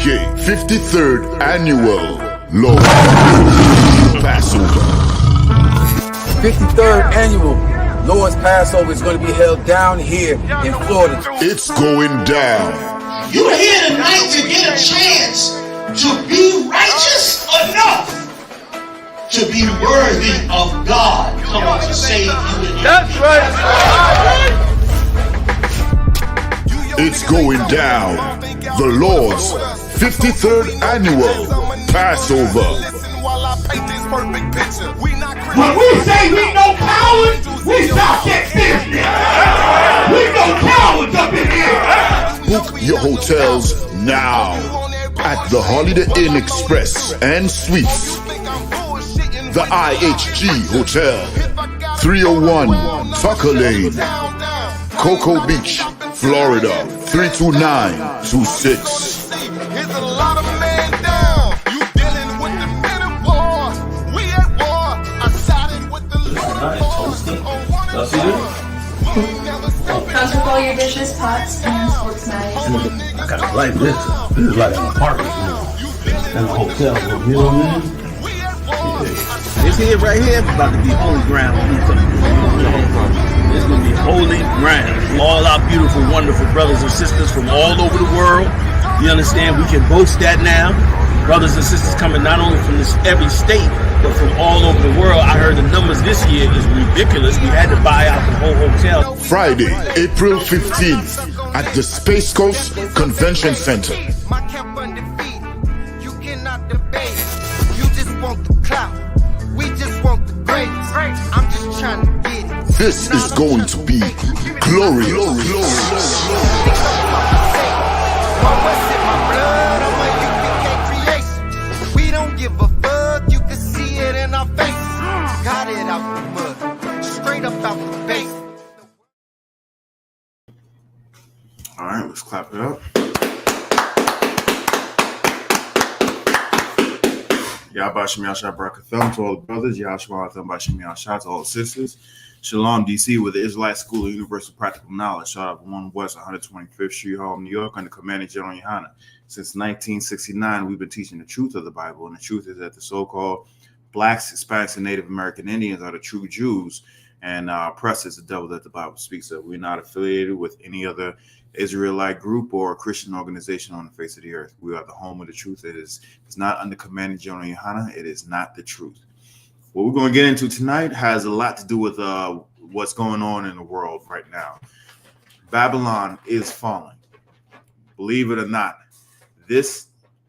I.S.U.P.K 53rd Annual Lord Passover. 53rd Annual Lord's Passover is going to be held down here in Florida. It's going down. You're here tonight to get a chance to be righteous enough to be worthy of God coming to save you. That's right. It's going down. The Lord's 53rd Annual Passover. When we say we no cowards, we stop that business. We no cowards up in here. Book your hotels now at the Holiday Inn Express and Suites, the IHG Hotel, 301 Tucker Lane, Cocoa Beach, Florida, 32926. Here's a lot of men down. You dealing with the men of war. We at war. I sided with the Comes with all your dishes, pots, and sports knives. I got to like this. This is like an apartment, and a hotel. You know what I mean? This here right here is about to be holy ground. It's going to be holy ground. All our beautiful, wonderful brothers and sisters from all over the world. You understand? We can boast that now. Brothers and sisters coming not only from every state, but from all over the world. I heard the numbers this year is ridiculous. We had to buy out the whole hotel. Friday, April 15th at the Space Coast Convention Center. My camp undefeated. You cannot debate. You just want the clout. We just want the grades. I'm just trying to get it. This is going to be glorious. We don't give a fuck. You can see it in our faces. Got it out the mud. Straight up out the base. All right, let's clap it up. Yahbashim Yashah Barakatham to all the brothers. Yahshua Bashim Yashah to all the sisters. Shalom, DC, with the Israelite School of Universal Practical Knowledge. Shout out 1 West 125th Street, Harlem, New York, under Commanding General Yahanna. Since 1969, we've been teaching the truth of the Bible, and the truth is that the so-called blacks, Hispanics, and Native American Indians are the true Jews, and oppressed is the devil that the Bible speaks of. We're not affiliated with any other Israelite group or Christian organization on the face of the earth. We are the home of the truth. It's not under Commanding General Yahanna. It is not the truth. What we're going to get into tonight has a lot to do with what's going on in the world right now. Babylon is falling. Believe it or not, this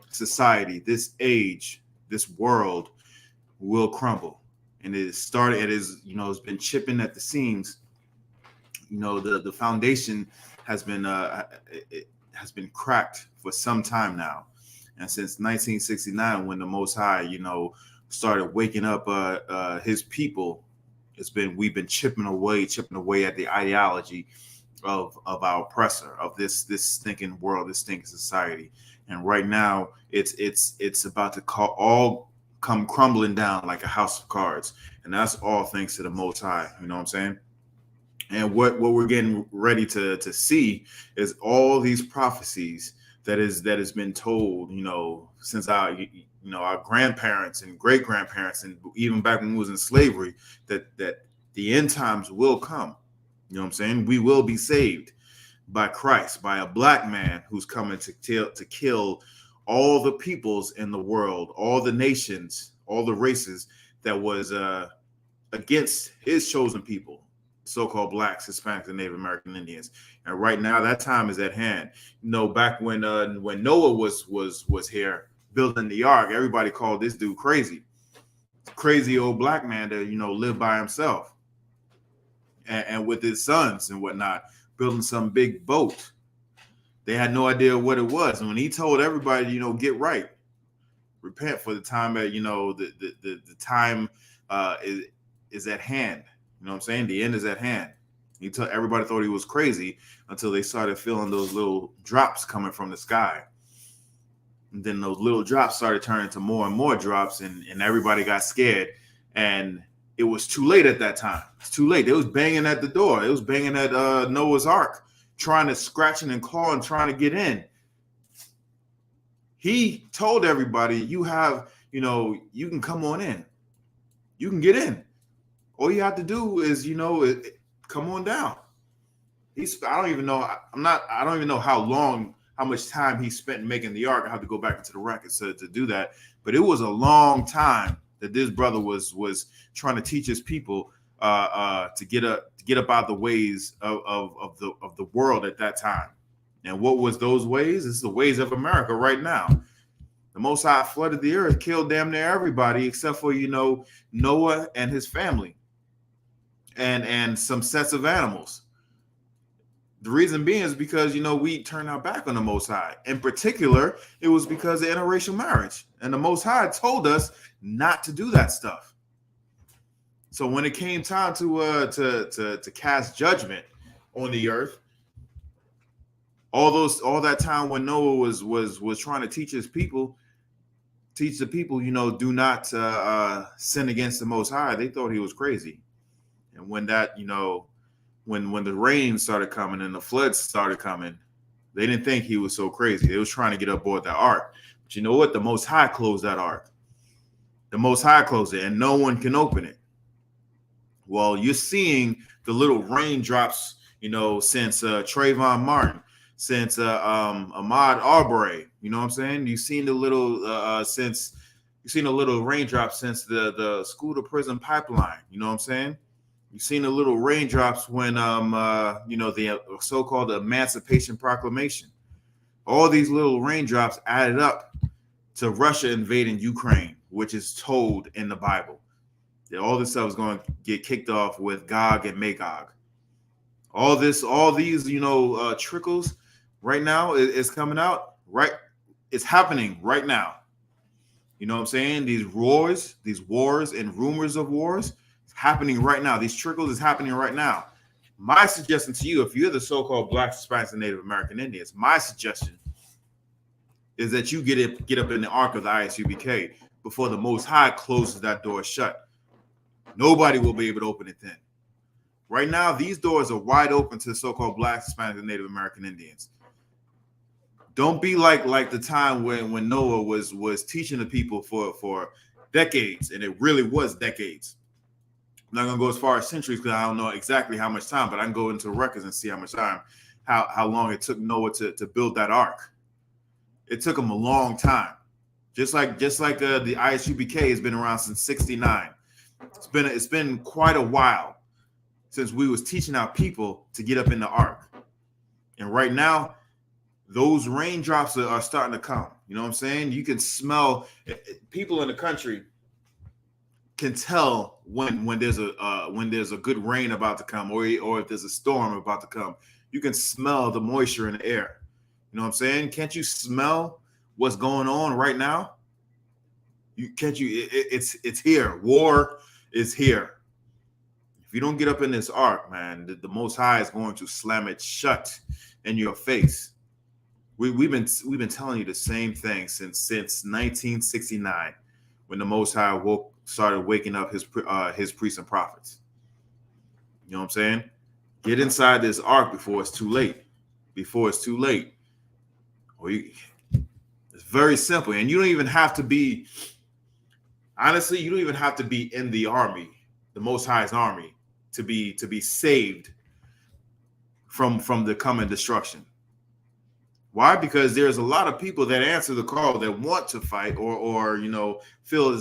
society, this age, this world will crumble. And it is started, it's been chipping at the seams. The foundation has been cracked for some time now. And since 1969, when the Most High, started waking up his people, we've been chipping away at the ideology of our oppressor, of this stinking world, this stinking society. And right now it's about to all come crumbling down like a house of cards. And that's all thanks to the Most High. You know what I'm saying? And what we're getting ready to see is all these prophecies that has been told, since our grandparents and great grandparents, and even back when we was in slavery, that the end times will come. You know what I'm saying? We will be saved by Christ, by a black man who's coming to kill all the peoples in the world, all the nations, all the races that was against his chosen people, so-called blacks, Hispanics, and Native American Indians. And right now, that time is at hand. Back when Noah was here building the ark, everybody called this dude crazy old black man to live by himself and with his sons and whatnot, building some big boat. They had no idea what it was. And when he told everybody, get right, repent, for the time that the time is at hand. You know what I'm saying? The end is at hand. Everybody thought he was crazy until they started feeling those little drops coming from the sky. And then those little drops started turning to more and more drops, and everybody got scared. And it was too late at that time. It's too late. They was banging at the door. It was banging at Noah's Ark, trying to scratching and clawing, trying to get in. He told everybody, you have, you can come on in. You can get in. All you have to do is, come on down. I don't even know how much time he spent making the ark. I have to go back into the records to do that. But it was a long time that this brother was trying to teach his people to get up out the ways of the world at that time. And what was those ways? It's the ways of America right now. The Most High flooded the earth, killed damn near everybody except for Noah and his family, and some sets of animals. The reason being is because, we turned our back on the Most High. In particular, it was because of interracial marriage. And the Most High told us not to do that stuff. So when it came time to cast judgment on the earth, all that time when Noah was trying to teach the people, do not sin against the Most High, they thought he was crazy. And when that, when the rain started coming and the floods started coming, they didn't think he was so crazy. They was trying to get aboard that ark. But you know what? The Most High closed that ark. The Most High closed it, and no one can open it. Well, you're seeing the little raindrops, since Trayvon Martin, since Ahmaud Arbery. You know what I'm saying? You've seen the little raindrops since the school to prison pipeline. You know what I'm saying? You've seen the little raindrops when the so-called Emancipation Proclamation. All these little raindrops added up to Russia invading Ukraine, which is told in the Bible. That all this stuff is going to get kicked off with Gog and Magog. All these trickles right now is coming out, right? It's happening right now. You know what I'm saying? These wars and rumors of wars, it's happening right now. These trickles is happening right now. My suggestion to you, if you're the so-called Blacks, Hispanics, and Native American Indians, my suggestion is that you get up in the ark of the I.S.U.P.K. before the Most High closes that door shut. Nobody will be able to open it then. Right now, these doors are wide open to the so-called Blacks, Hispanic, and Native American Indians. Don't be like the time when Noah was teaching the people for decades, and it really was decades. I'm not gonna go as far as centuries because I don't know exactly how much time, but I can go into the records and see how much time, how long it took Noah to build that ark. It took him a long time. Just like the I.S.U.P.K. has been around since '69. It's been quite a while since we was teaching our people to get up in the ark. And right now, those raindrops are starting to come. You know what I'm saying? You can smell, people in the country can tell when there's a good rain about to come, or if there's a storm about to come. You can smell the moisture in the air. You know what I'm saying? Can't you smell what's going on right now? It's here. War is here. If you don't get up in this ark, man, the Most High is going to slam it shut in your face. We've been telling you the same thing since 1969, when the Most High started waking up his priests and prophets. You know what I'm saying? Get inside this ark before it's too late. It's very simple, and you don't even have to be. Honestly, you don't even have to be in the army, the Most High's army, to be saved from the coming destruction. Why? Because there's a lot of people that answer the call that want to fight or feel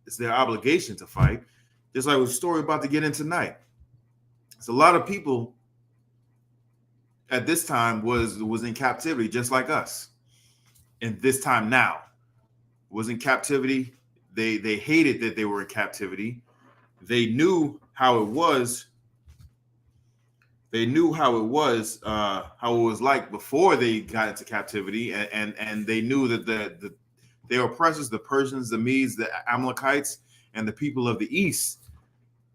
it's their obligation to fight. Just like the story about to get in tonight. It's a lot of people at this time was in captivity just like us. And this time now was in captivity. They hated that they were in captivity. They knew how it was. They knew how it was like before they got into captivity, and they knew that their oppressors, the Persians, the Medes, the Amalekites, and the people of the East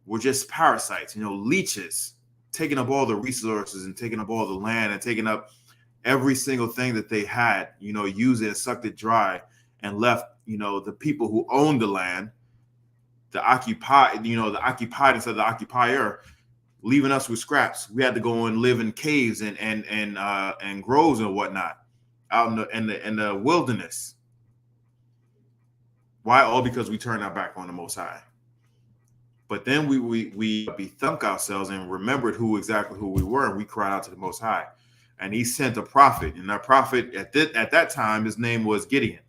were just parasites, leeches, taking up all the resources and taking up all the land and taking up every single thing that they had, used it and sucked it dry, and left, the people who owned the land, the occupied, the occupied instead of the occupier, leaving us with scraps. We had to go and live in caves and groves and whatnot. out in the wilderness. Why? All because we turned our back on the Most High. But then we bethunk ourselves and remembered exactly who we were, and we cried out to the Most High. And he sent a prophet, and that prophet at that time, his name was Gideon.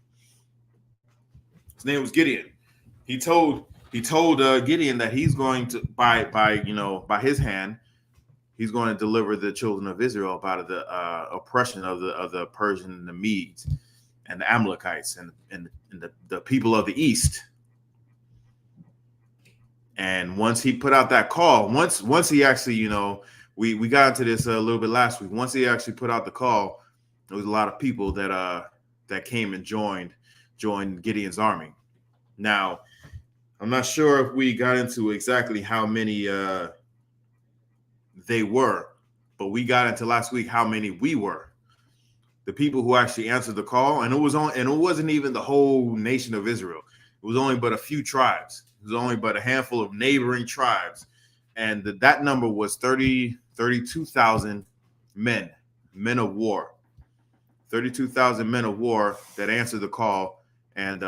His name was Gideon. He told Gideon that he's going to by his hand, he's going to deliver the children of Israel out of the oppression of the Persian and the Medes and the Amalekites and the people of the East. And once he put out that call, once he actually, we got into this a little bit last week. Once he actually put out the call, there was a lot of people that came and joined Gideon's army. Now, I'm not sure if we got into exactly how many they were, but we got into last week how many we were. The people who actually answered the call, and it wasn't even the whole nation of Israel. It was only but a few tribes. It was only but a handful of neighboring tribes, and that number was 32,000 men of war. 32,000 men of war that answered the call, and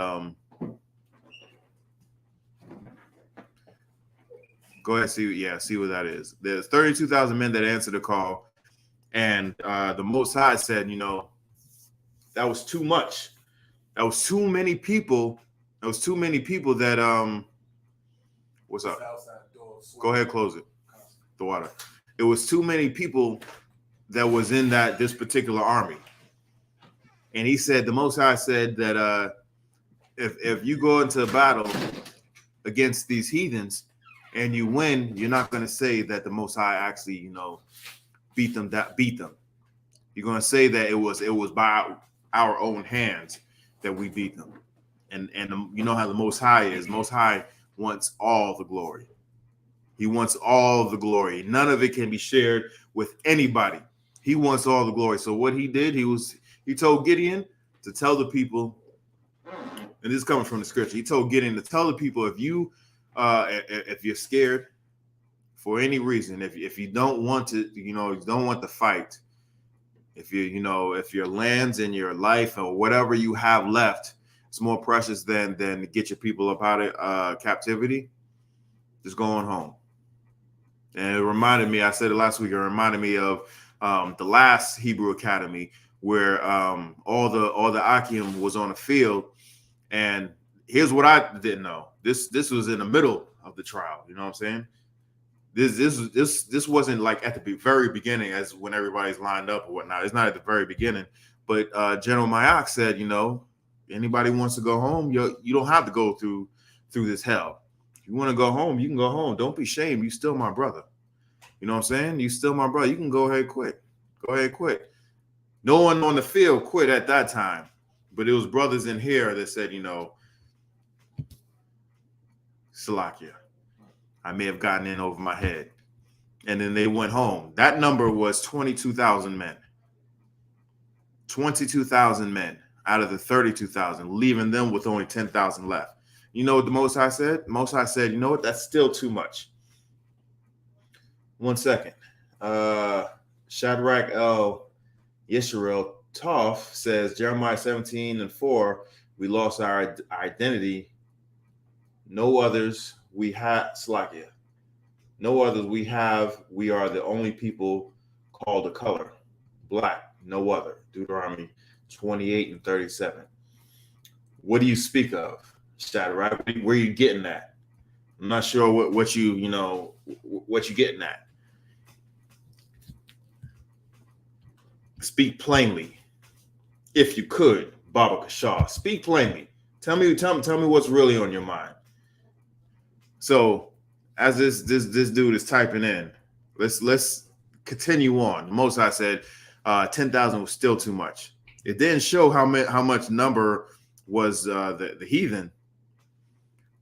go ahead, see what that is. There's 32,000 men that answered the call, and the Most High said, that was too much. That was too many people. That was too many people that what's up? Go ahead, close it. The water. It was too many people that was in this particular army. And he said, the Most High said that if you go into a battle against these heathens and you win, you're not going to say that the Most High actually, beat them. You're going to say that it was by our own hands that we beat them. And you know how the Most High is. Most High wants all the glory. He wants all the glory. None of it can be shared with anybody. He wants all the glory. So what he did, he told Gideon to tell the people, and this is coming from the scripture. He told Gideon to tell the people, if you're scared for any reason, if you don't want to, you don't want the fight, if your lands and your life or whatever you have left, it's more precious than to get your people up out of captivity, just going home. And it reminded me, I said it last week, it reminded me of the last Hebrew Academy where all the Akim was on the field. And here's what I didn't know. This was in the middle of the trial. You know what I'm saying? This wasn't like at the very beginning, as when everybody's lined up or whatnot. It's not at the very beginning. But General Mayak said, anybody wants to go home, you don't have to go through this hell. If you want to go home, you can go home. Don't be ashamed. You still my brother. You know what I'm saying? You still my brother. You can go ahead, quit. Go ahead, quit. No one on the field quit at that time, but it was brothers in here that said, Salakia, I may have gotten in over my head. And then they went home. That number was 22,000 men. 22,000 men out of the 32,000, leaving them with only 10,000 left. You know what the Most High said? Most High said, you know what? That's still too much. 1 second. Shadrach El Yisrael Toph says, Jeremiah 17:4, we lost our identity. No others we have, Slakia. No others we have. We are the only people called a color. Black, no other. Deuteronomy 28:37. What do you speak of, Shadrach? Where are you getting at? I'm not sure what you getting at. Speak plainly, if you could, Baba Kashaw. Speak plainly. Tell me what's really on your mind. So, as this dude is typing in, let's continue on. The Most High said 10,000 was still too much. It didn't show how much number was the heathen,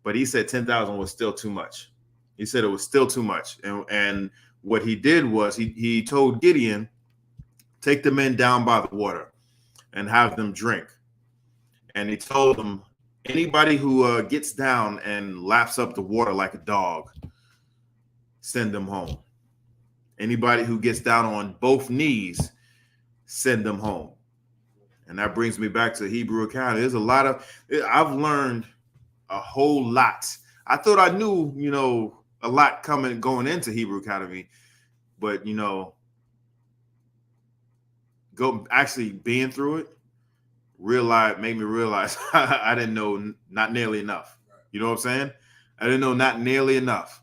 but he said 10,000 was still too much. He said it was still too much, and what he did was he told Gideon, take the men down by the water and have them drink. And he told them, anybody who gets down and laps up the water like a dog, send them home. Anybody who gets down on both knees, send them home. And that brings me back to Hebrew Academy. There's a lot of, I've learned a whole lot. I thought I knew, a lot going into Hebrew Academy, but, actually being through it, made me realize I didn't know not nearly enough. You know what I'm saying? I didn't know not nearly enough.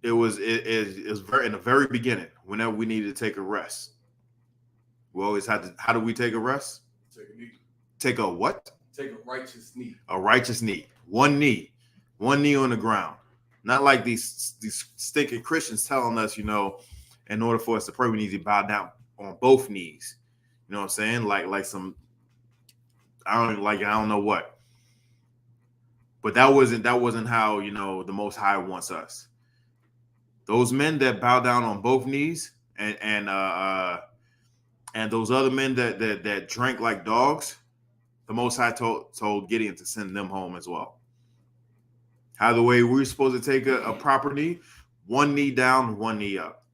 It was very in the very beginning, whenever we needed to take a rest. We always had to. How do we take a rest? Take a what? Take a righteous knee. A righteous knee. One knee on the ground. Not like these stinking Christians telling us, in order for us to pray, we need to bow down on both knees. You know what I'm saying? Like some, I don't know what. But that wasn't how, the Most High wants us. Those men that bow down on both knees and those other men that drank like dogs, the Most High told Gideon to send them home as well. How the way we're supposed to take a proper knee, one knee down, one knee up.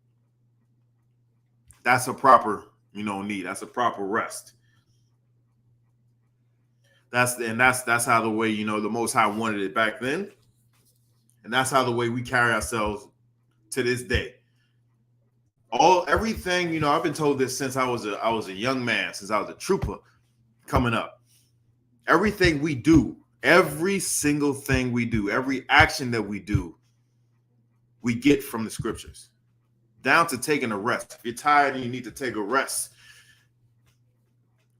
That's a proper, knee. That's a proper rest. That's how the way, the Most High wanted it back then. And that's how the way we carry ourselves to this day. Everything, I've been told this since I was a young man, since I was a trooper coming up. Everything we do, every single thing we do, every action that we do, we get from the scriptures. Down to taking a rest. If you're tired and you need to take a rest,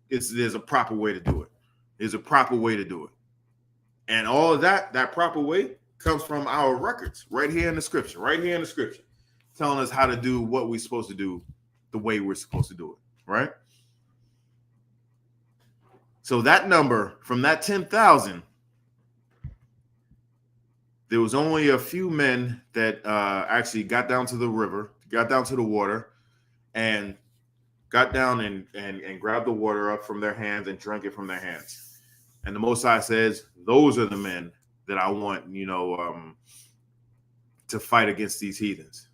there's a proper way to do it. There's a proper way to do it. And all of that proper way comes from our records right here in the scripture, telling us how to do what we're supposed to do the way we're supposed to do it, right? So that number, from that 10,000, there was only a few men that actually got down to the river, got down to the water, and got down and grabbed the water up from their hands and drank it from their hands. And the Most High says, those are the men that I want, to fight against these heathens.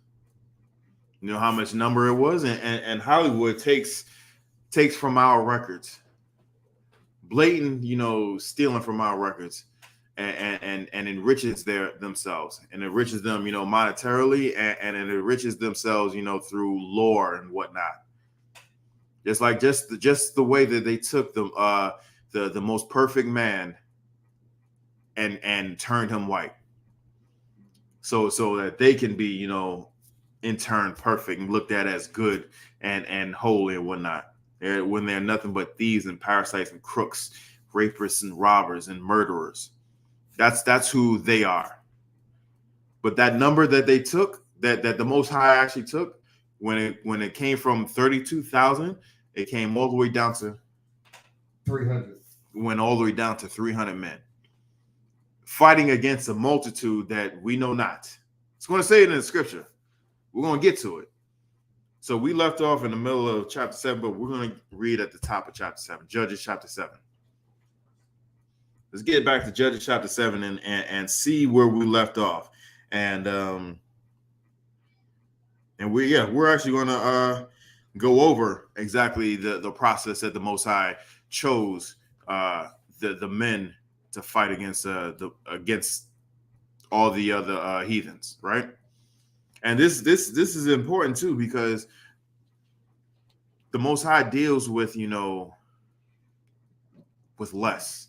You know how much number it was? And Hollywood takes from our records, blatant, stealing from our records, and enriches themselves, and enriches them, monetarily, and it enriches themselves, through lore and whatnot. Just like just the way that they took the most perfect man and turned him white, so that they can be, in turn perfect and looked at as good and holy and whatnot. When they're nothing but thieves and parasites and crooks, rapists and robbers and murderers. That's who they are. But that number that they took, that the Most High actually took, when it came from 32,000, it came all the way down to 300. Went all the way down to 300 men fighting against a multitude that we know not. It's going to say it in the scripture. We're going to get to it. So we left off in the middle of chapter 7, but we're going to read at the top of chapter 7, Judges chapter 7. Let's get back to Judges chapter 7 and see where we left off. And we're actually going to go over exactly the process that the Most High chose the men to fight against all the other heathens, right? And this is important too, because the Most High deals with with less.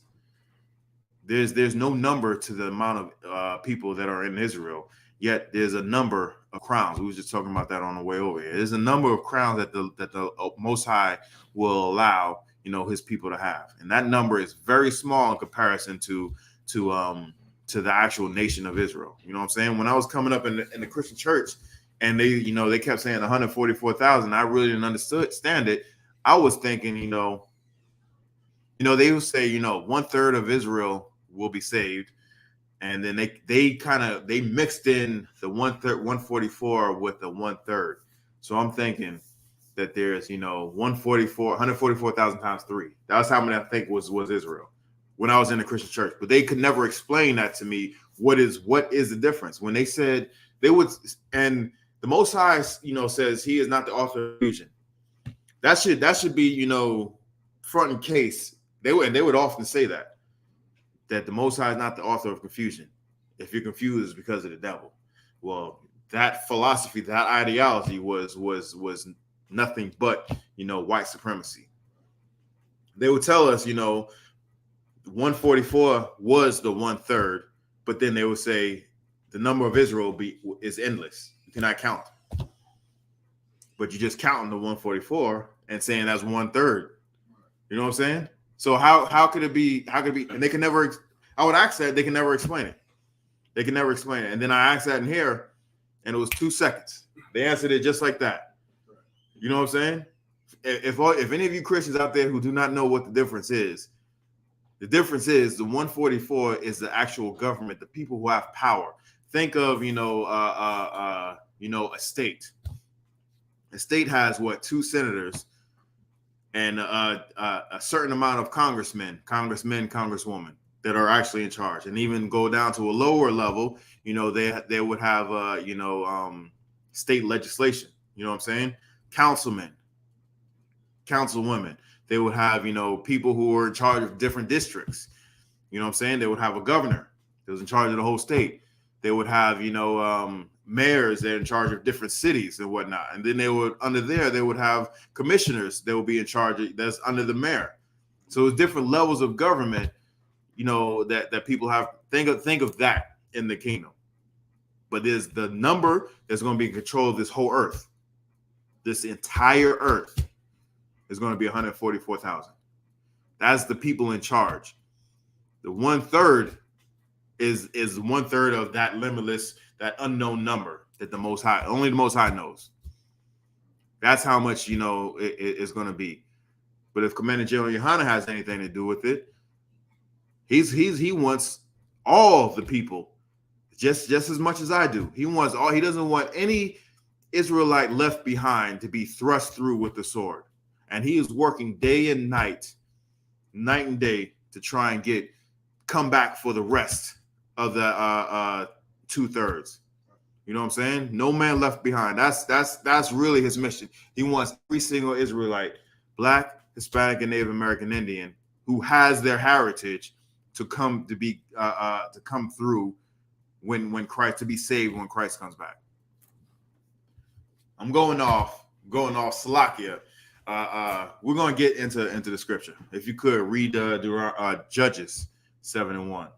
There's no number to the amount of people that are in Israel, yet there's a number of crowns. We were just talking about that on the way over here. There's a number of crowns that the Most High will allow his people to have, and that number is very small in comparison to the actual nation of Israel. You know what I'm saying? When I was coming up in the Christian church, and they kept saying 144,000, I really didn't understand it. I was thinking, they would say, 1/3 of Israel will be saved, and then they mixed in the 144 with the 1/3. So I'm thinking that there's 144,000 times 3. That was how many I think was Israel when I was in the Christian church. But they could never explain that to me. What is the difference? When they said they would, and the Most High, says he is not the author of confusion. That should be, front and case. They would often say that the Most High is not the author of confusion. If you're confused, it's because of the devil. Well, that philosophy, that ideology was nothing but, white supremacy. They would tell us, 144 was the 1/3, but then they would say the number of Israel is endless. You cannot count. But you just counting the 144 and saying that's 1/3. You know what I'm saying? So how could it be? And they can never. I would ask that, they can never explain it. They can never explain it. And then I asked that in here, and it was 2 seconds. They answered it just like that. You know what I'm saying? If any of you Christians out there who do not know what the difference is the 144 is the actual government, the people who have power. Think of a state. A state has 2 senators and a certain amount of congressmen, congresswomen that are actually in charge, and even go down to a lower level. They would have state legislation. You know what I'm saying? Councilmen, councilwomen. They would have people who are in charge of different districts. You know what I'm saying? They would have a governor that was in charge of the whole state. They would have mayors that are in charge of different cities and whatnot. And then they would have commissioners that would be in charge that's under the mayor. So it's different levels of government, that people have. Think of that in the kingdom. But there's the number that's going to be in control of this whole earth. This entire earth is going to be 144,000. That's the people in charge. The 1/3 is 1/3 of that limitless, that unknown number that only the Most High knows. That's how much it's going to be. But if Commander General Yahanna has anything to do with it, he wants all the people just as much as I do. He wants all. He doesn't want any Israelite left behind to be thrust through with the sword. And he is working day and night and day to try and come back for the rest of the 2/3. You know what I'm saying? No man left behind. That's really his mission. He wants every single Israelite, Black, Hispanic, and Native American Indian, who has their heritage to come through when Christ, to be saved when Christ comes back. I'm going off Salakia. We're going to get into the scripture. If you could read Judges 7:1.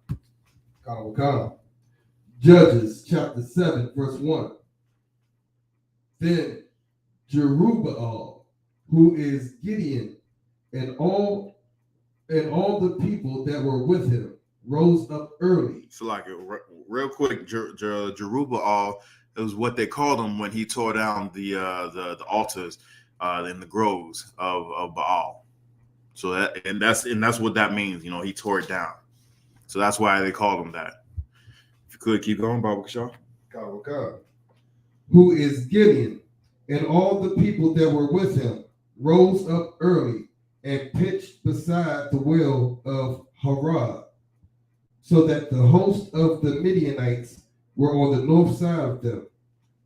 Judges chapter 7, verse 1. Then Jerubbaal, who is Gideon, and all the people that were with him, rose up early. Salakia, real quick, Jerubbaal is what they called him when he tore down the altars in the groves of Baal. So that's what that means. He tore it down. So that's why they called him that. If you could keep going, Baba Kashaw. Who is Gideon, and all the people that were with him rose up early and pitched beside the well of Harad, so that the host of the Midianites were on the north side of them,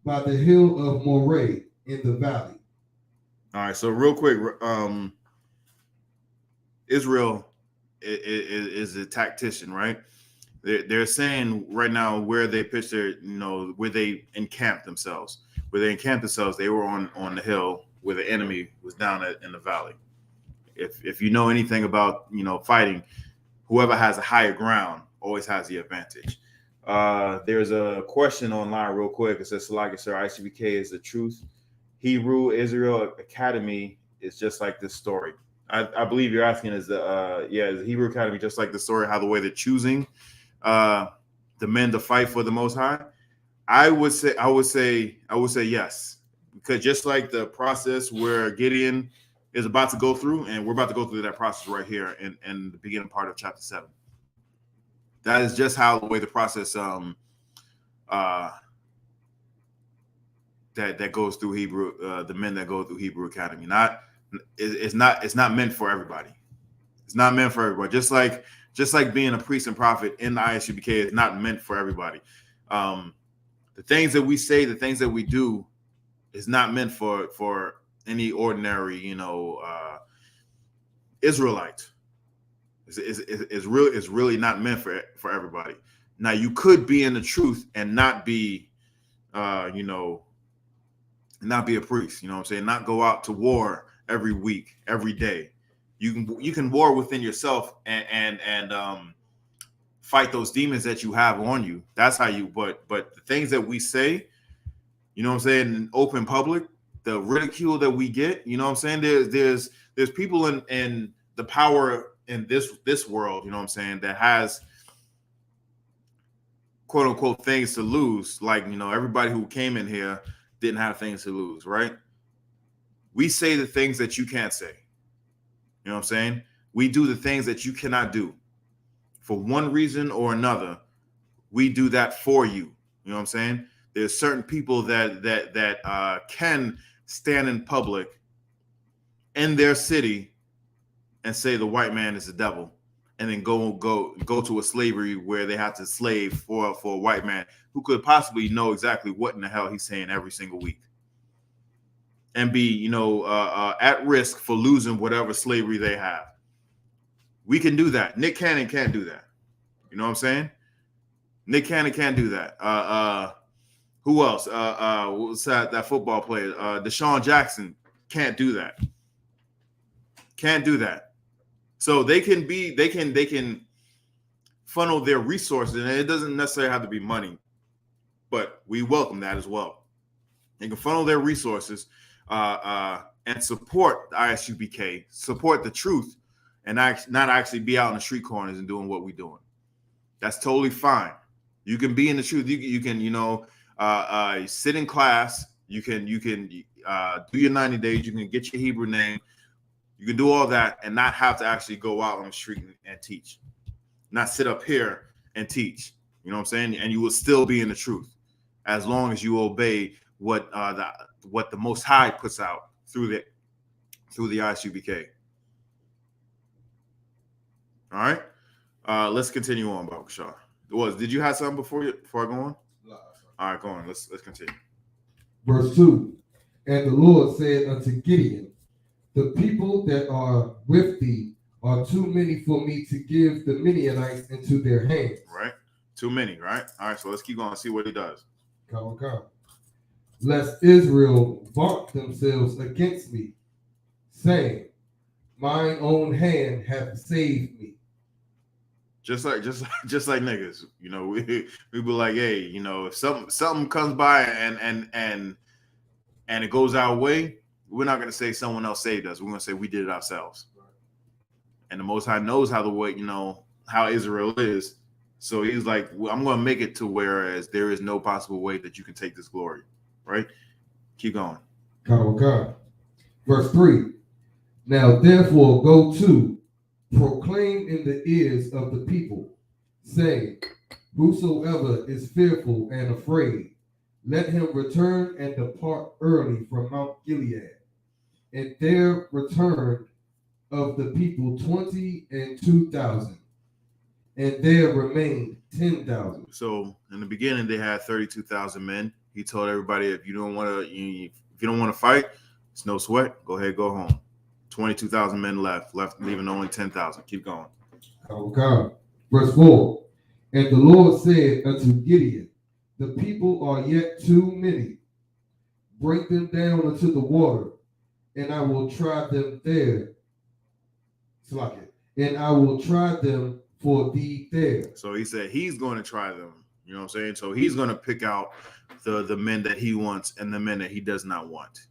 by the hill of Moreh in the valley. All right, so real quick, Israel is a tactician, right? They're saying right now where they pitched their, where they encamped themselves. Where they encamped themselves, they were on the hill where the enemy was down in the valley. If you know anything about, fighting, whoever has a higher ground always has the advantage. There's a question online real quick. It says, Salakia, sir, I.S.U.P.K is the truth. Hebrew Israel Academy is just like this story. I believe you're asking is the Hebrew Academy just like the story, how the way they're choosing the men to fight for the Most High? I would say yes, because just like the process where Gideon is about to go through, and we're about to go through that process right here in the beginning part of chapter 7. That is just how the way the process that goes through Hebrew, the men that go through Hebrew Academy. It's not meant for everybody. It's not meant for everybody. Just like being a priest and prophet in the I.S.U.P.K is not meant for everybody. The things that we say, the things that we do, is not meant for ordinary, Israelite. It's really not meant for everybody. Now, you could be in the truth and not be, not be a priest. You know what I'm saying? Not go out to war every week, every day. You can war within yourself and fight those demons that you have on you. That's how you. But the things that we say, you know what I'm saying, in open public, the ridicule that we get, you know what I'm saying. There's people in the power in this world, you know what I'm saying, that has quote unquote things to lose. Like, everybody who came in here didn't have things to lose, right? We say the things that you can't say. You know what I'm saying? We do the things that you cannot do. For one reason or another, we do that for you. You know what I'm saying? There's certain people that can stand in public in their city and say the white man is the devil, and then go to a slavery where they have to slave for a white man who could possibly know exactly what in the hell he's saying every single week, and be at risk for losing whatever slavery they have. We can do that. Nick Cannon can't do that. You know what I'm saying? Nick Cannon can't do that. Who else? What was that football player? Deshaun Jackson can't do that. Can't do that. So they can funnel their resources, and it doesn't necessarily have to be money, but we welcome that as well. They can funnel their resources and support the ISUPK, support the truth, and not actually be out in the street corners and doing what we're doing. That's totally fine. You can be in the truth. You can sit in class. You can do your 90 days. You can get your Hebrew name. You can do all that and not have to actually go out on the street and teach. Not sit up here and teach. You know what I'm saying? And you will still be in the truth as long as you obey what the Most High puts out through the I.S.U.P.K. All right. Let's continue on, Baba Shah. Did you have something before I go on? No. All right, go on. Let's continue. Verse 2. And the Lord said unto Gideon, the people that are with thee are too many for me to give the Midianites into their hands. Right. Too many, right? All right, so let's keep going and see what he does. Come. Lest Israel vaunt themselves against me, saying, mine own hand hath saved me. Just like niggas, we be like, hey, if something comes by and it goes our way, we're not gonna say someone else saved us. We're gonna say we did it ourselves. And the Most High knows how the way, how Israel is. So he's like, I'm gonna make it to whereas there is no possible way that you can take this glory. Right? Keep going. Come. Verse 3. Now therefore go to, proclaim in the ears of the people, saying, whosoever is fearful and afraid, let him return and depart early from Mount Gilead. And there returned of the people 22,000, and there remained 10,000. So in the beginning, they had 32,000 men. He told everybody, if you don't want to fight, it's no sweat. Go ahead, go home. 22,000 men left, leaving only 10,000. Keep going. Okay. Verse 4. And the Lord said unto Gideon, the people are yet too many. Bring them down into the water, and I will try them there. And I will try them for thee there. So he said he's going to try them. You know what I'm saying? So he's going to pick out the men that he wants and the men that he does not want.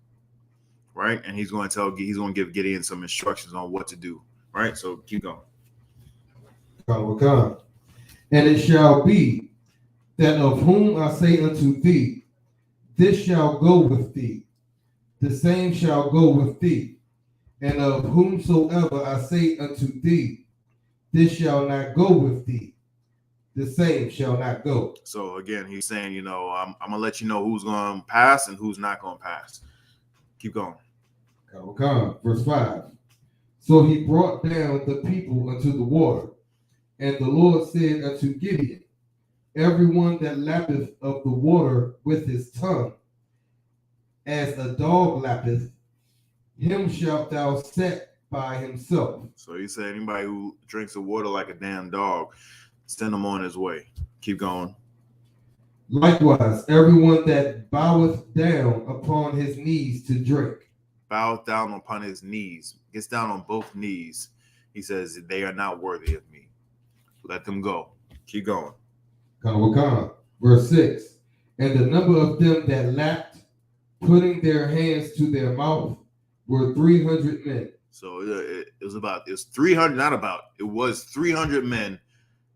Right? And he's going to give Gideon some instructions on what to do. Right? So keep going. And it shall be that of whom I say unto thee, this shall go with thee, the same shall go with thee. And of whomsoever I say unto thee, this shall not go with thee, the same shall not go. So again, he's saying, I'm going to let you know who's going to pass and who's not going to pass. Keep going. Verse 5. So he brought down the people unto the water, and the Lord said unto Gideon, everyone that lappeth of the water with his tongue, as a dog lappeth, him shalt thou set by himself. So he said, anybody who drinks the water like a damn dog, send him on his way. Keep going. Likewise, everyone that boweth down upon his knees to drink. Bows down upon his knees, gets down on both knees. He says, they are not worthy of me. Let them go. Keep going. Verse 6. And the number of them that lapped, putting their hands to their mouth, were 300 men. So it was 300, not about, it was 300 men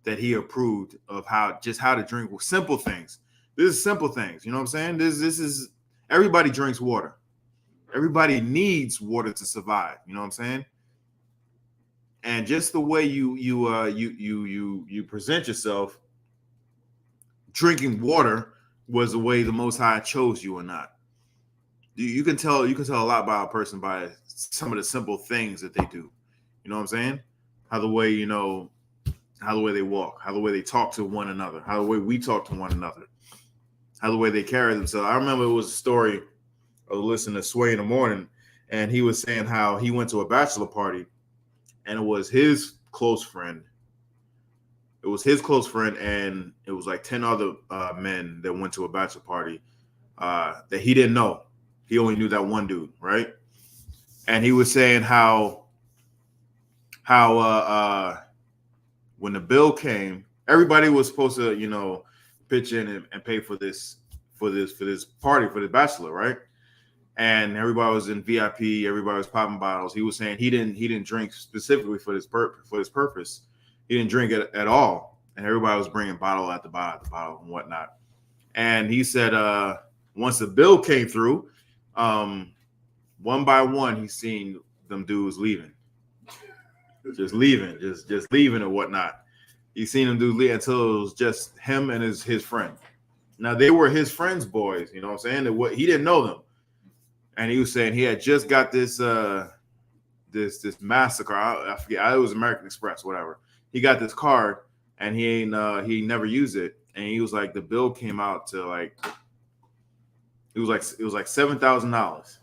that he approved of how to drink simple things. This is simple things. You know what I'm saying? This is, everybody drinks water. Everybody needs water to survive. You know what I'm saying? And just the way you present yourself, drinking water was the way the Most High chose you or not. You can tell a lot about a person by some of the simple things that they do. You know what I'm saying? How the way they walk, how the way they talk to one another, how the way we talk to one another, how the way they carry themselves. I remember it was a story of listening to Sway in the morning, and he was saying how he went to a bachelor party, and it was his close friend. It was his close friend, and it was like 10 other men that went to a bachelor party that he didn't know. He only knew that one dude, right? And he was saying how when the bill came, everybody was supposed to, pitch in and pay for this party for the bachelor, right? And everybody was in VIP, everybody was popping bottles. He was saying he didn't drink specifically for this purpose. He didn't drink it at all, and everybody was bringing bottle after bottle and whatnot. And he said, once the bill came through, one by one, he seen them dudes leaving, just leaving or whatnot. He seen them dudes leave until it was just him and his friend. Now they were his friends' boys, you know what I'm saying? He didn't know them, and he was saying he had just got this this Mastercard. I forget. It was American Express, whatever. He got this card, and he never used it, and he was like, the bill came out to like. It was like $7,000.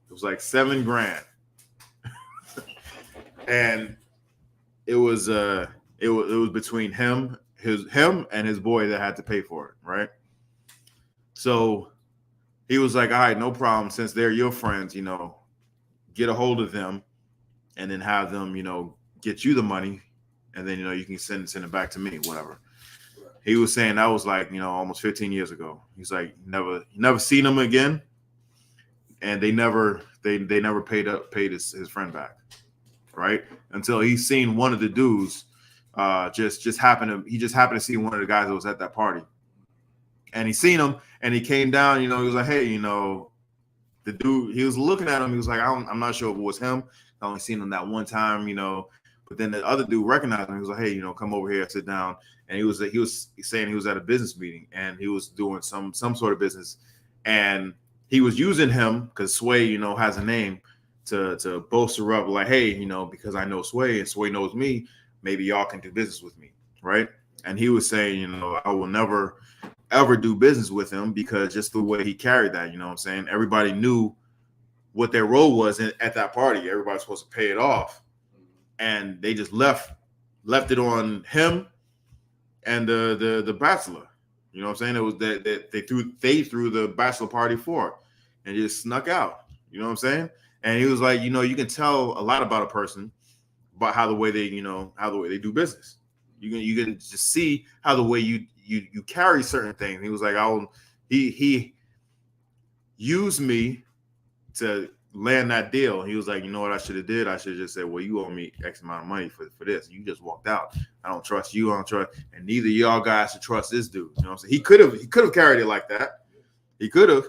It was like $7,000, and it was between him and his boy that had to pay for it, right? So he was like, all right, no problem. Since they're your friends, get a hold of them, and then have them, get you the money, and then you can send it back to me, whatever. He was saying that was like, almost 15 years ago. He's like, never seen him again. And they never paid his friend back. Right. Until he seen one of the dudes just happened to see one of the guys that was at that party. And he seen him and he came down, he was like, hey, the dude, he was looking at him. He was like, I'm not sure if it was him. I only seen him that one time, but then the other dude recognized him. He was like, hey, come over here, sit down. And he was saying he was at a business meeting and he was doing some sort of business, and he was using him because Sway, has a name to bolster up, like, hey, because I know Sway and Sway knows me, maybe y'all can do business with me, right? And he was saying, I will never ever do business with him because just the way he carried that, what I'm saying? Everybody knew what their role was at that party. Everybody's supposed to pay it off, and they just left it on him and the bachelor. You know what I'm saying? It was that they threw the bachelor party for it and just snuck out. You know what I'm saying? And he was like, you can tell a lot about a person about how the way they do business. You can just see how the way you carry certain things. He was like, he used me to land that deal. He was like, you know what I should have did? I should have just said, well, you owe me X amount of money for this. You just walked out. I don't trust you. I don't trust, and neither of y'all guys should trust this dude. You know what I'm saying? He could have carried it like that. He could have,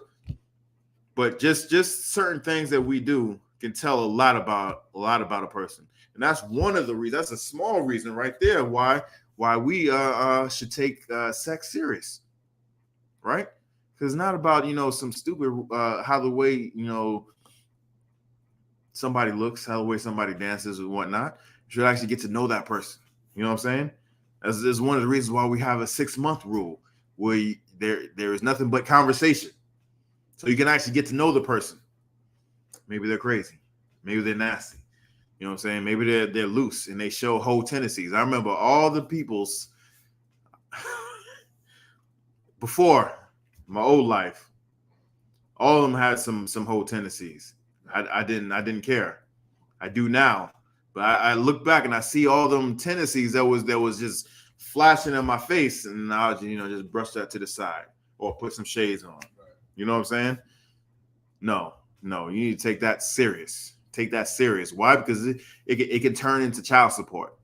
but just certain things that we do can tell a lot about a person. And that's one of the reasons. That's a small reason right there why we should take sex serious, right? Because it's not about some stupid how the way somebody looks, how the way somebody dances and whatnot. You should actually get to know that person. You know what I'm saying? This is one of the reasons why we have a 6-month rule where there is nothing but conversation, so you can actually get to know the person. Maybe they're crazy. Maybe they're nasty. You know what I'm saying? Maybe they're loose and they show whole tendencies. I remember all the peoples before my old life, all of them had some whole tendencies. I didn't care. I do now. But I look back and I see all them tendencies that was just flashing in my face, and I would, just brush that to the side or put some shades on. You know what I'm saying? No, you need to take that serious. Take that serious. Why? Because it can turn into child support.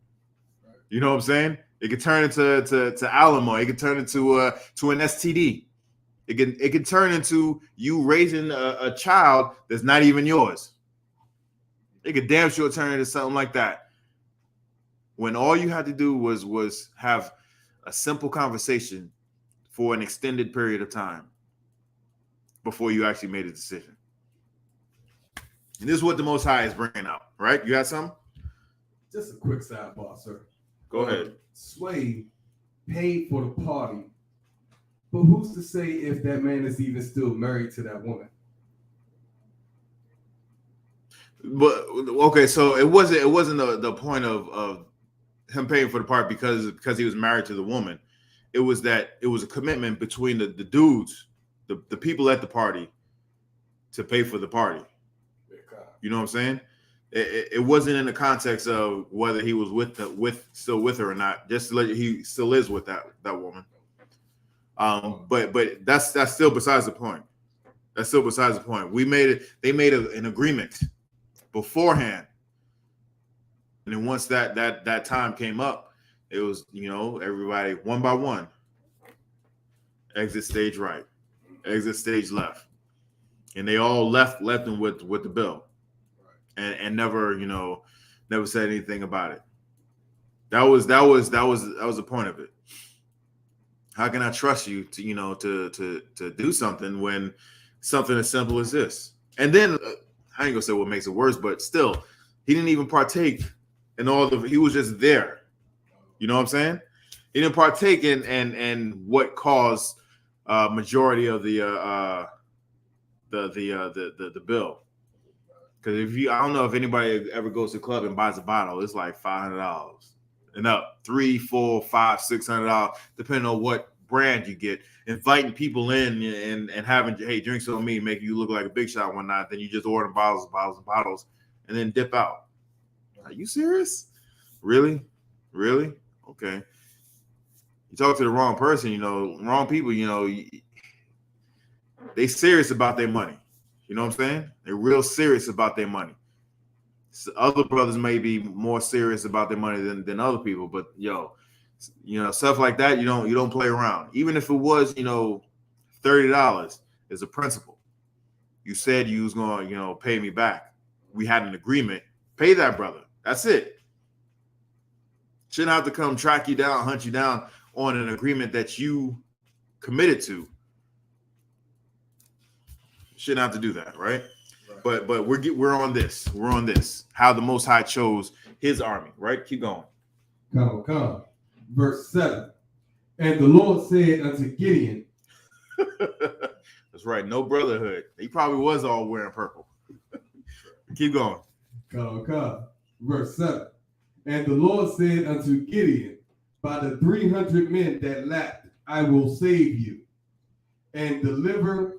You know what I'm saying? It can turn into alimony. It can turn into an STD. It can turn into you raising a child that's not even yours. It could damn sure turn into something like that. When all you had to do was have a simple conversation for an extended period of time before you actually made a decision. And this is what the Most High is bringing out, right? You got something? Just a quick sidebar, sir. Go ahead. Sway paid for the party, but who's to say if that man is even still married to that woman? But okay, so it wasn't the point of him paying for the part because he was married to the woman. It was that it was a commitment between the dudes, the people at the party, to pay for the party. You know what I'm saying? It wasn't in the context of whether he was still with her or not. Just to let you, he still is with that woman. But that's still besides the point. That's still besides the point. They made an agreement beforehand, and then once that time came up, it was everybody one by one. Exit stage right, exit stage left, and they all left them with the bill, and never said anything about it. That was the point of it. How can I trust you to do something when something as simple as this? And then I ain't gonna say what makes it worse, but still, he didn't even partake in he was just there. You know what I'm saying? He didn't partake in what caused majority of the bill. Because I don't know if anybody ever goes to the club and buys a bottle, it's like $500 and up, $300, $400, $500, $600, depending on what brand you get. Inviting people in and having, hey, drinks on me, make you look like a big shot one night. Then you just order bottles, and then dip out. Are you serious? Really? Okay. You talk to the wrong person, wrong people, they serious about their money. You know what I'm saying? They're real serious about their money. So other brothers may be more serious about their money than other people, but stuff like that, you don't play around. Even if it was, $30 is a principle. You said you was gonna, pay me back. We had an agreement. Pay that brother. That's it. Shouldn't have to come track you down, hunt you down on an agreement that you committed to. Shouldn't have to do that, right? But we're on this. We're on this. How the Most High chose his army, right? Keep going. Come. Verse 7. And the Lord said unto Gideon. That's right. No brotherhood. He probably was all wearing purple. Keep going. Come. Verse 7. And the Lord said unto Gideon, by the 300 men that lapped, I will save you, and deliver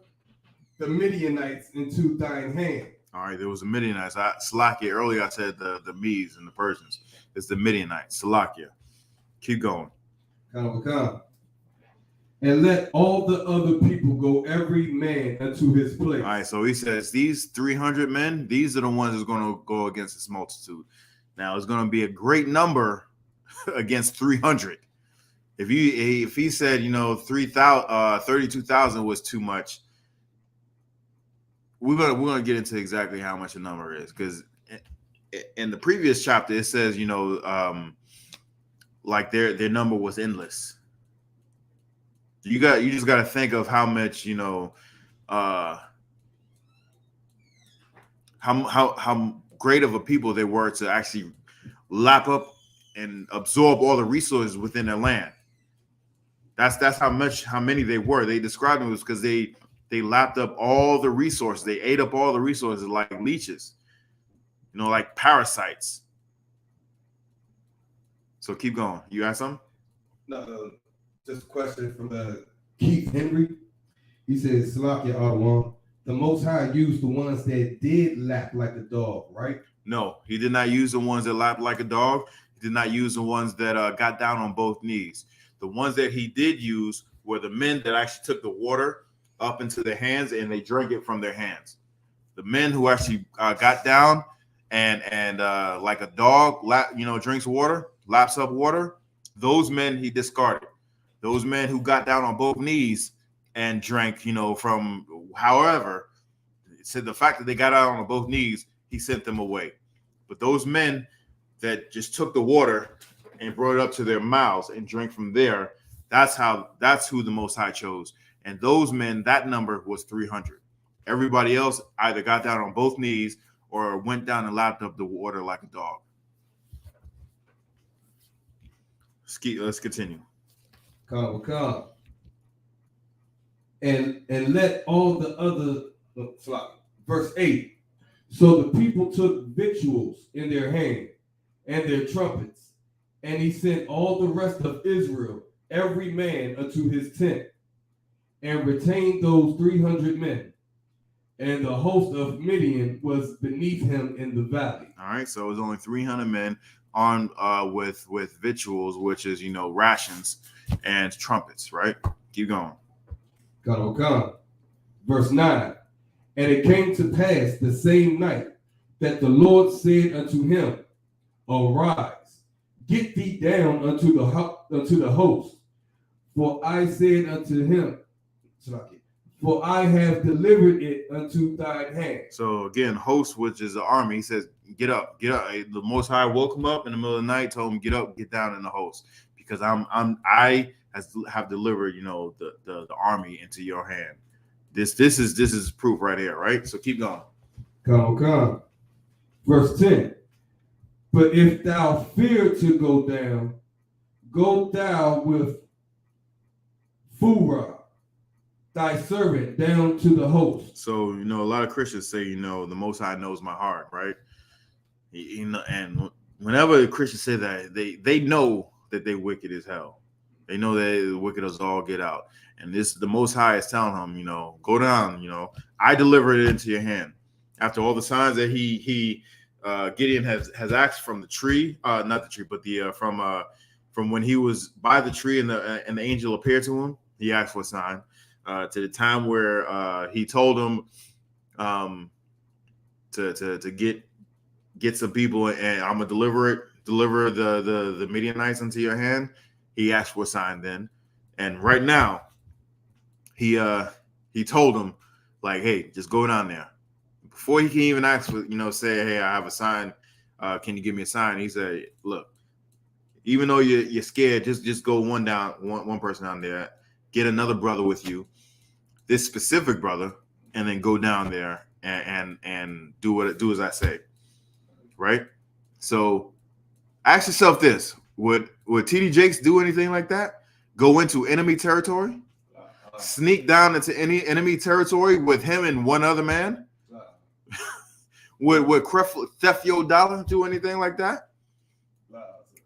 the Midianites into thine hand. All right, there was the Midianites. Salakia, earlier I said the Medes and the Persians. It's the Midianites. Salakia. Keep going. Come. And let all the other people go, every man unto his place. All right, so he says these 300 men, these are the ones that's going to go against this multitude. Now, it's going to be a great number against 300. If he said, 32,000 was too much, we're gonna get into exactly how much the number is, because in the previous chapter it says, like their number was endless. You just got to think of how much, how great of a people they were to actually lap up and absorb all the resources within their land. That's how many they were. They described them as because they They lapped up all the resources. They ate up all the resources like leeches, like parasites. So keep going. You got something? No, just a question from Keith Henry. He says, Salakia Adawan, the Most High used the ones that did lap like a dog, right? No, he did not use the ones that lapped like a dog. He did not use the ones that got down on both knees. The ones that he did use were the men that actually took the water up into their hands and they drank it from their hands. The men who actually got down and like a dog, drinks water, laps up water, those men he discarded. Those men who got down on both knees and drank, from however, said the fact that they got out on both knees, he sent them away. But those men that just took the water and brought it up to their mouths and drank from there, that's who the Most High chose. And those men, that number was 300. Everybody else either got down on both knees or went down and lapped up the water like a dog. Let's continue. Come. And let all the other, verse 8. So the people took victuals in their hand and their trumpets, and he sent all the rest of Israel, every man unto his tent, and retained those 300 men. And the host of Midian was beneath him in the valley. All right, so it was only 300 men armed with victuals, which is, rations and trumpets, right? Keep going. Come. Verse 9. And it came to pass the same night that the Lord said unto him, Arise, get thee down unto the host. For I said unto him, for I have delivered it unto thine hand. So again, host, which is the army, he says, get up. The Most High woke him up in the middle of the night, told him, get up, get down in the host, because I have delivered, the army into your hand. This is proof right here, right? So keep going. Come. Verse 10. But if thou fear to go down, go thou with Phurah, thy servant, down to the host. So, a lot of Christians say, the Most High knows my heart, right? And whenever Christians say that, they know that they wicked as hell. They know that the wicked as all get out. And the Most High is telling him, go down, I delivered it into your hand. After all the signs that Gideon has asked from the tree, not the tree, but from when he was by the tree and the angel appeared to him, he asked for a sign. To the time where he told him to get some people and I'm gonna deliver the Midianites into your hand. He asked for a sign then, and right now he told him, like, hey, just go down there. Before he can even ask for, say, hey, I have a sign. Can you give me a sign? He said, look, even though you're scared, just go one person down there, get another brother with you, this specific brother, and then go down there and do as I say. Right? So ask yourself this: would TD Jakes do anything like that? Go into enemy territory? Sneak down into any enemy territory with him and one other man? Would Thefio Dollar do anything like that?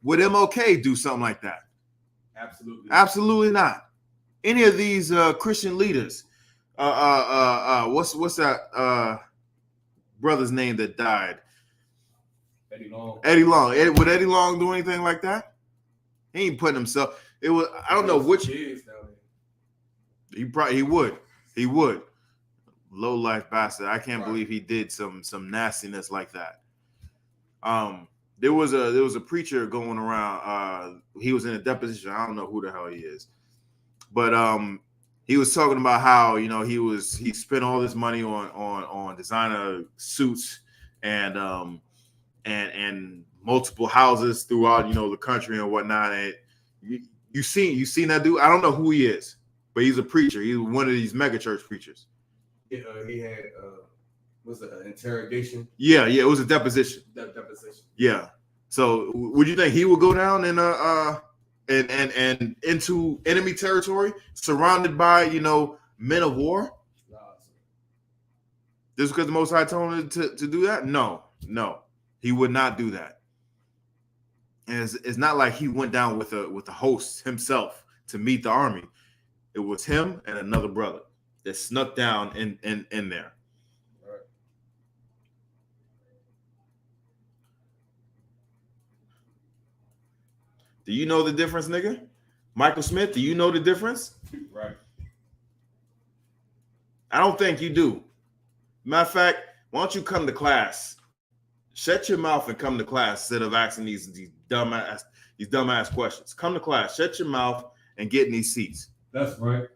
Would MLK do something like that? Absolutely not. Any of these Christian leaders. What's that brother's name that died? Eddie Long. Would Eddie Long do anything like that? He ain't putting himself. It was. I don't know which. He would. Low life bastard. I can't believe he did some nastiness like that. There was a preacher going around. He was in a deposition. I don't know who the hell he is, but he was talking about how he spent all this money on designer suits and multiple houses throughout the country and whatnot. And you seen that dude? I don't know who he is, but he's a preacher. He's one of these mega church preachers. He had was it an interrogation? Yeah, it was a deposition. Deposition. Yeah. So would you think he would go down and into enemy territory, surrounded by men of war? Just because the Most High told him to do that? No, he would not do that. And it's not like he went down with a host himself to meet the army. It was him and another brother that snuck down in there. Right. Do you know the difference, nigga? Michael Smith, do you know the difference? Right. I don't think you do. Matter of fact, why don't you come to class? Shut your mouth and come to class instead of asking these dumbass questions. Come to class, shut your mouth, and get in these seats. That's right.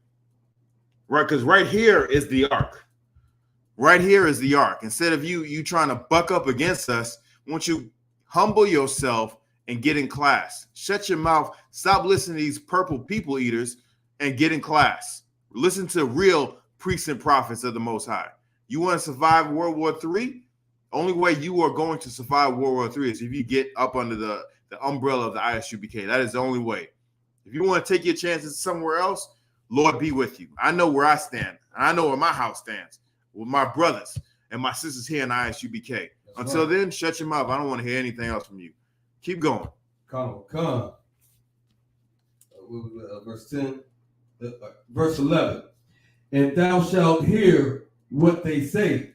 Right, because right here is the ark. Right here is the ark. Instead of you trying to buck up against us, won't you humble yourself and get in class? Shut your mouth. Stop listening to these purple people eaters and get in class. Listen to real priests and prophets of the Most High. You want to survive World War III? Only way you are going to survive World War III is if you get up under the umbrella of the I.S.U.P.K. That is the only way. If you want to take your chances somewhere else, Lord be with you. I know where I stand. And I know where my house stands with my brothers and my sisters here in I.S.U.P.K. Until then, shut your mouth. I don't want to hear anything else from you. Keep going. Come. Verse 10, verse 11. And thou shalt hear what they say,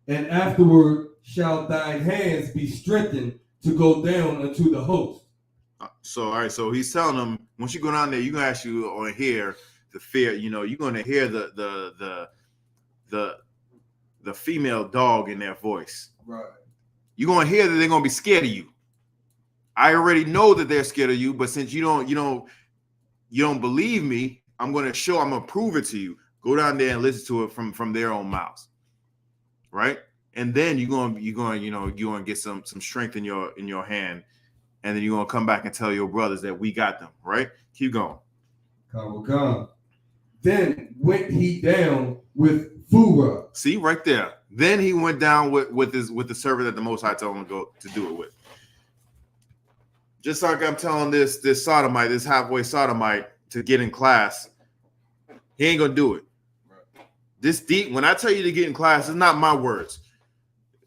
and afterward shall thine hands be strengthened to go down unto the host. So, all right. So he's telling them, once you go down there, you're gonna actually hear the fear. You know, you're gonna hear the female dog in their voice. Right. You're gonna hear that they're gonna be scared of you. I already know that they're scared of you, but since you don't believe me, I'm gonna prove it to you. Go down there and listen to it from their own mouths, right? And then you're gonna get some strength in your hand, and then you're gonna come back and tell your brothers that we got them, right? Keep going. Come. Then went he down with Phurah. See right there. Then he went down with the servant that the Most High told him to go to do it with. Just like I'm telling this sodomite, this halfway sodomite, to get in class, he ain't gonna do it. This deep. When I tell you to get in class, it's not my words.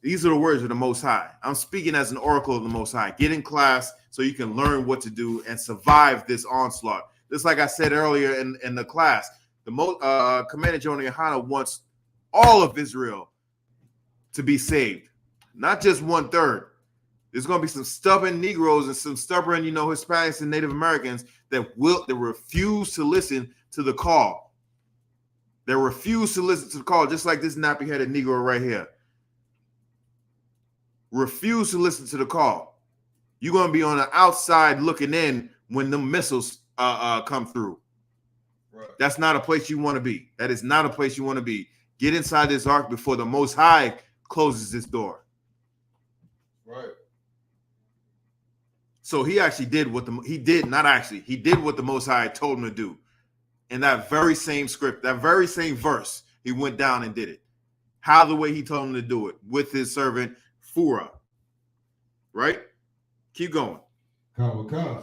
These are the words of the Most High. I'm speaking as an oracle of the Most High. Get in class so you can learn what to do and survive this onslaught. Just like I said earlier in the class, the Commander General Yahanna wants all of Israel to be saved, not just 1/3. There's going to be some stubborn Negroes and some stubborn, Hispanics and Native Americans that refuse to listen to the call. They refuse to listen to the call, just like this nappy-headed Negro right here. Refuse to listen to the call. You're going to be on the outside looking in when the missiles come through. Right. That's not a place you want to be. That is not a place you want to be. Get inside this ark before the Most High closes this door. Right. So he actually did what he did what the Most High told him to do. In that very same script, that very same verse, he went down and did it. How the way he told him to do it with his servant Phurah. Right? Keep going. Come.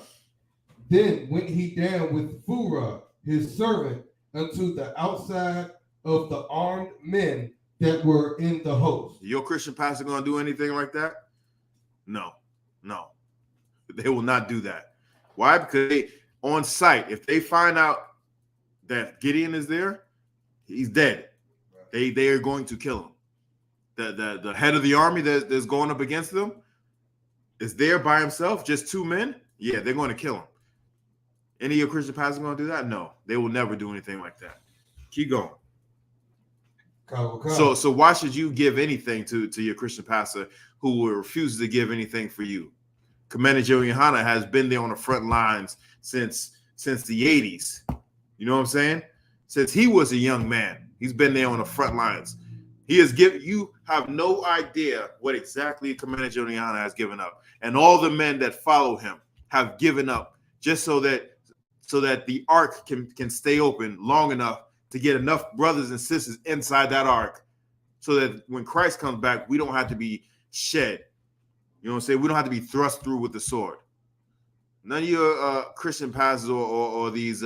Then went he down with Phurah, his servant, unto the outside of the armed men that were in the host. Your Christian pastor gonna do anything like that? No. They will not do that. Why? Because on sight, if they find out that Gideon is there, he's dead. They are going to kill him. The head of the army that's going up against them is there by himself, just 2 men. Yeah, they're going to kill him. Any of your Christian pastors going to do that? No, they will never do anything like that. Keep going. So why should you give anything to your Christian pastor who refuses to give anything for you? Commander General Yahanna has been there on the front lines since the 80s. You know what I'm saying? Since he was a young man, he's been there on the front lines. He has given, you have no idea what exactly Commander General Yahanna has given up. And all the men that follow him have given up just so that the ark can stay open long enough to get enough brothers and sisters inside that ark so that when Christ comes back, we don't have to be shed. You know what I'm saying? We don't have to be thrust through with the sword. None of your Christian pastors or these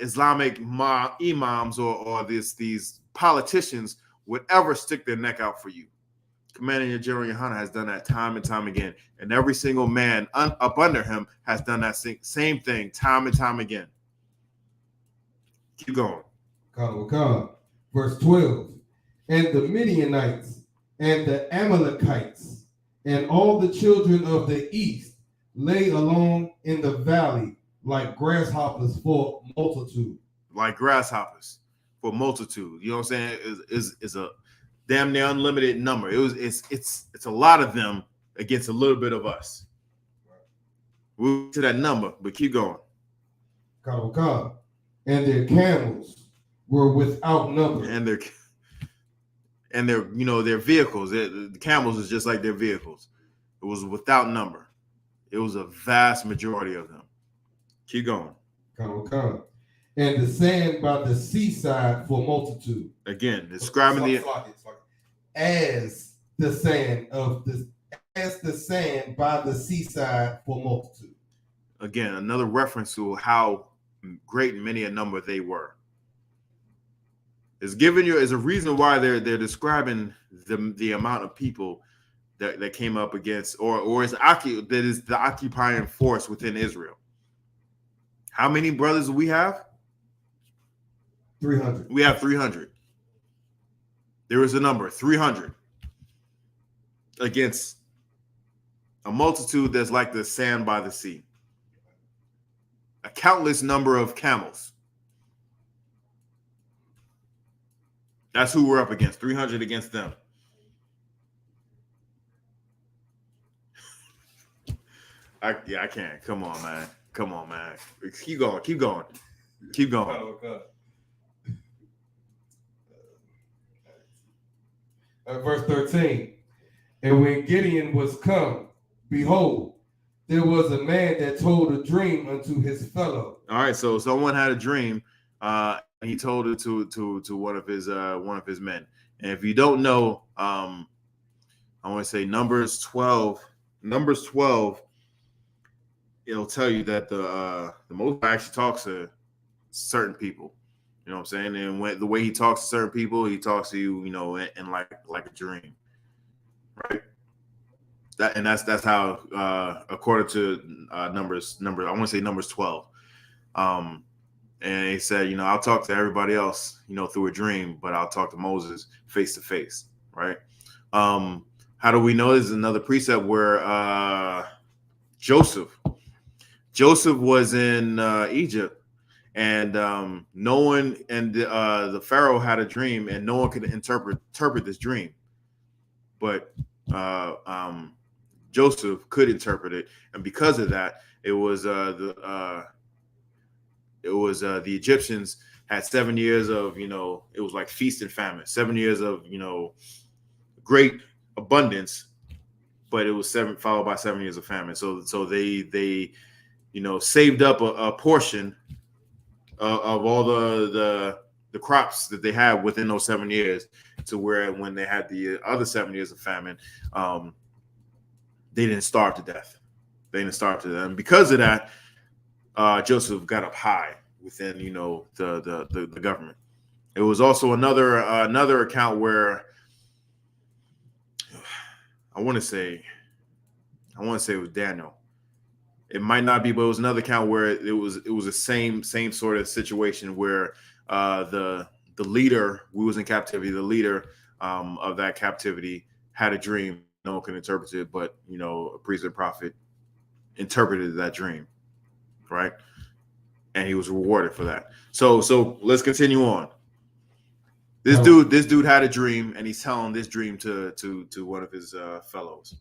Islamic imams or these politicians would ever stick their neck out for you. Commander General Yahanna has done that time and time again. And every single man up under him has done that same thing time and time again. Keep going. Verse 12. And the Midianites and the Amalekites and all the children of the east lay along in the valley like grasshoppers for multitude. Like grasshoppers for multitude. You know what I'm saying? Is a damn near unlimited number. It's a lot of them against a little bit of us. We'll get to that number, but keep going. And their camels were without number. And their their vehicles. The camels is just like their vehicles. It was without number. It was a vast majority of them. Keep going. And the sand by the seaside for multitude. Again, describing as the sand by the seaside for multitude. Again, another reference to how great and many a number they were. It's giving you is a reason why they're describing the amount of people that came up against or is the occupying force within Israel. How many brothers do we have? 300. We have 300. There is a number, 300, against a multitude that's like the sand by the sea. A countless number of camels. That's who we're up against, 300 against them. I can't. Come on, man. Keep going. Verse 13. And when Gideon was come, behold, there was a man that told a dream unto his fellow. All right, so someone had a dream. He told it to one of his men. And if you don't know, I want to say Numbers 12. Numbers 12. It'll tell you that the Most High actually talks to certain people. You know what I'm saying? And the way he talks to certain people, he talks to you, in like a dream, right? That's how according to Numbers. I want to say Numbers 12. And he said, I'll talk to everybody else, through a dream, but I'll talk to Moses face to face, right? How do we know? This is another precept where Joseph was in Egypt, and no one and the Pharaoh had a dream, and no one could interpret this dream, but Joseph could interpret it, and because of that, it was the Egyptians had 7 years of it was like feast and famine, 7 years of great abundance, but it was followed by 7 years of famine. So they saved up a portion of all the crops that they had within those 7 years, to where when they had the other 7 years of famine, they didn't starve to death. And because of that, Joseph got up high within the government. It was also another account where I want to say it was Daniel. It might not be, but it was another account where it was the same sort of situation where the leader, we was in captivity, the leader of that captivity had a dream. No one could interpret it, but a priest and prophet interpreted that dream, right? And he was rewarded for that. So let's continue on. This dude had a dream, and he's telling this dream to one of his fellows.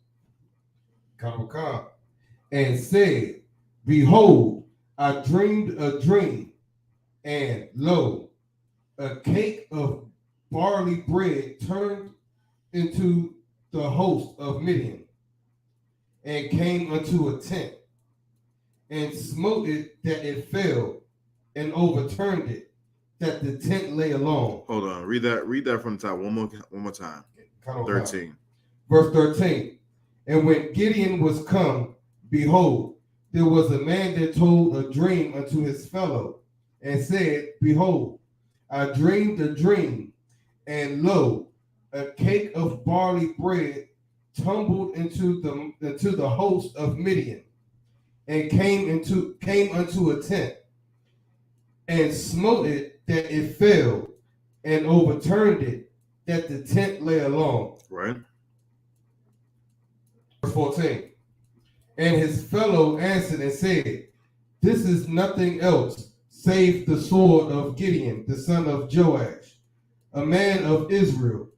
And said, behold, I dreamed a dream, and lo, a cake of barley bread turned into the host of Midian, and came unto a tent, and smote it that it fell, and overturned it, that the tent lay alone. Hold on, read that from the top one more time. 13. Verse 13. And when Gideon was come, behold, there was a man that told a dream unto his fellow, and said, behold, I dreamed a dream, and lo, a cake of barley bread tumbled into the host of Midian, and came unto a tent, and smote it that it fell, and overturned it that the tent lay along. Right. Verse 14. And his fellow answered and said, This is nothing else save the sword of Gideon, the son of Joash, a man of Israel.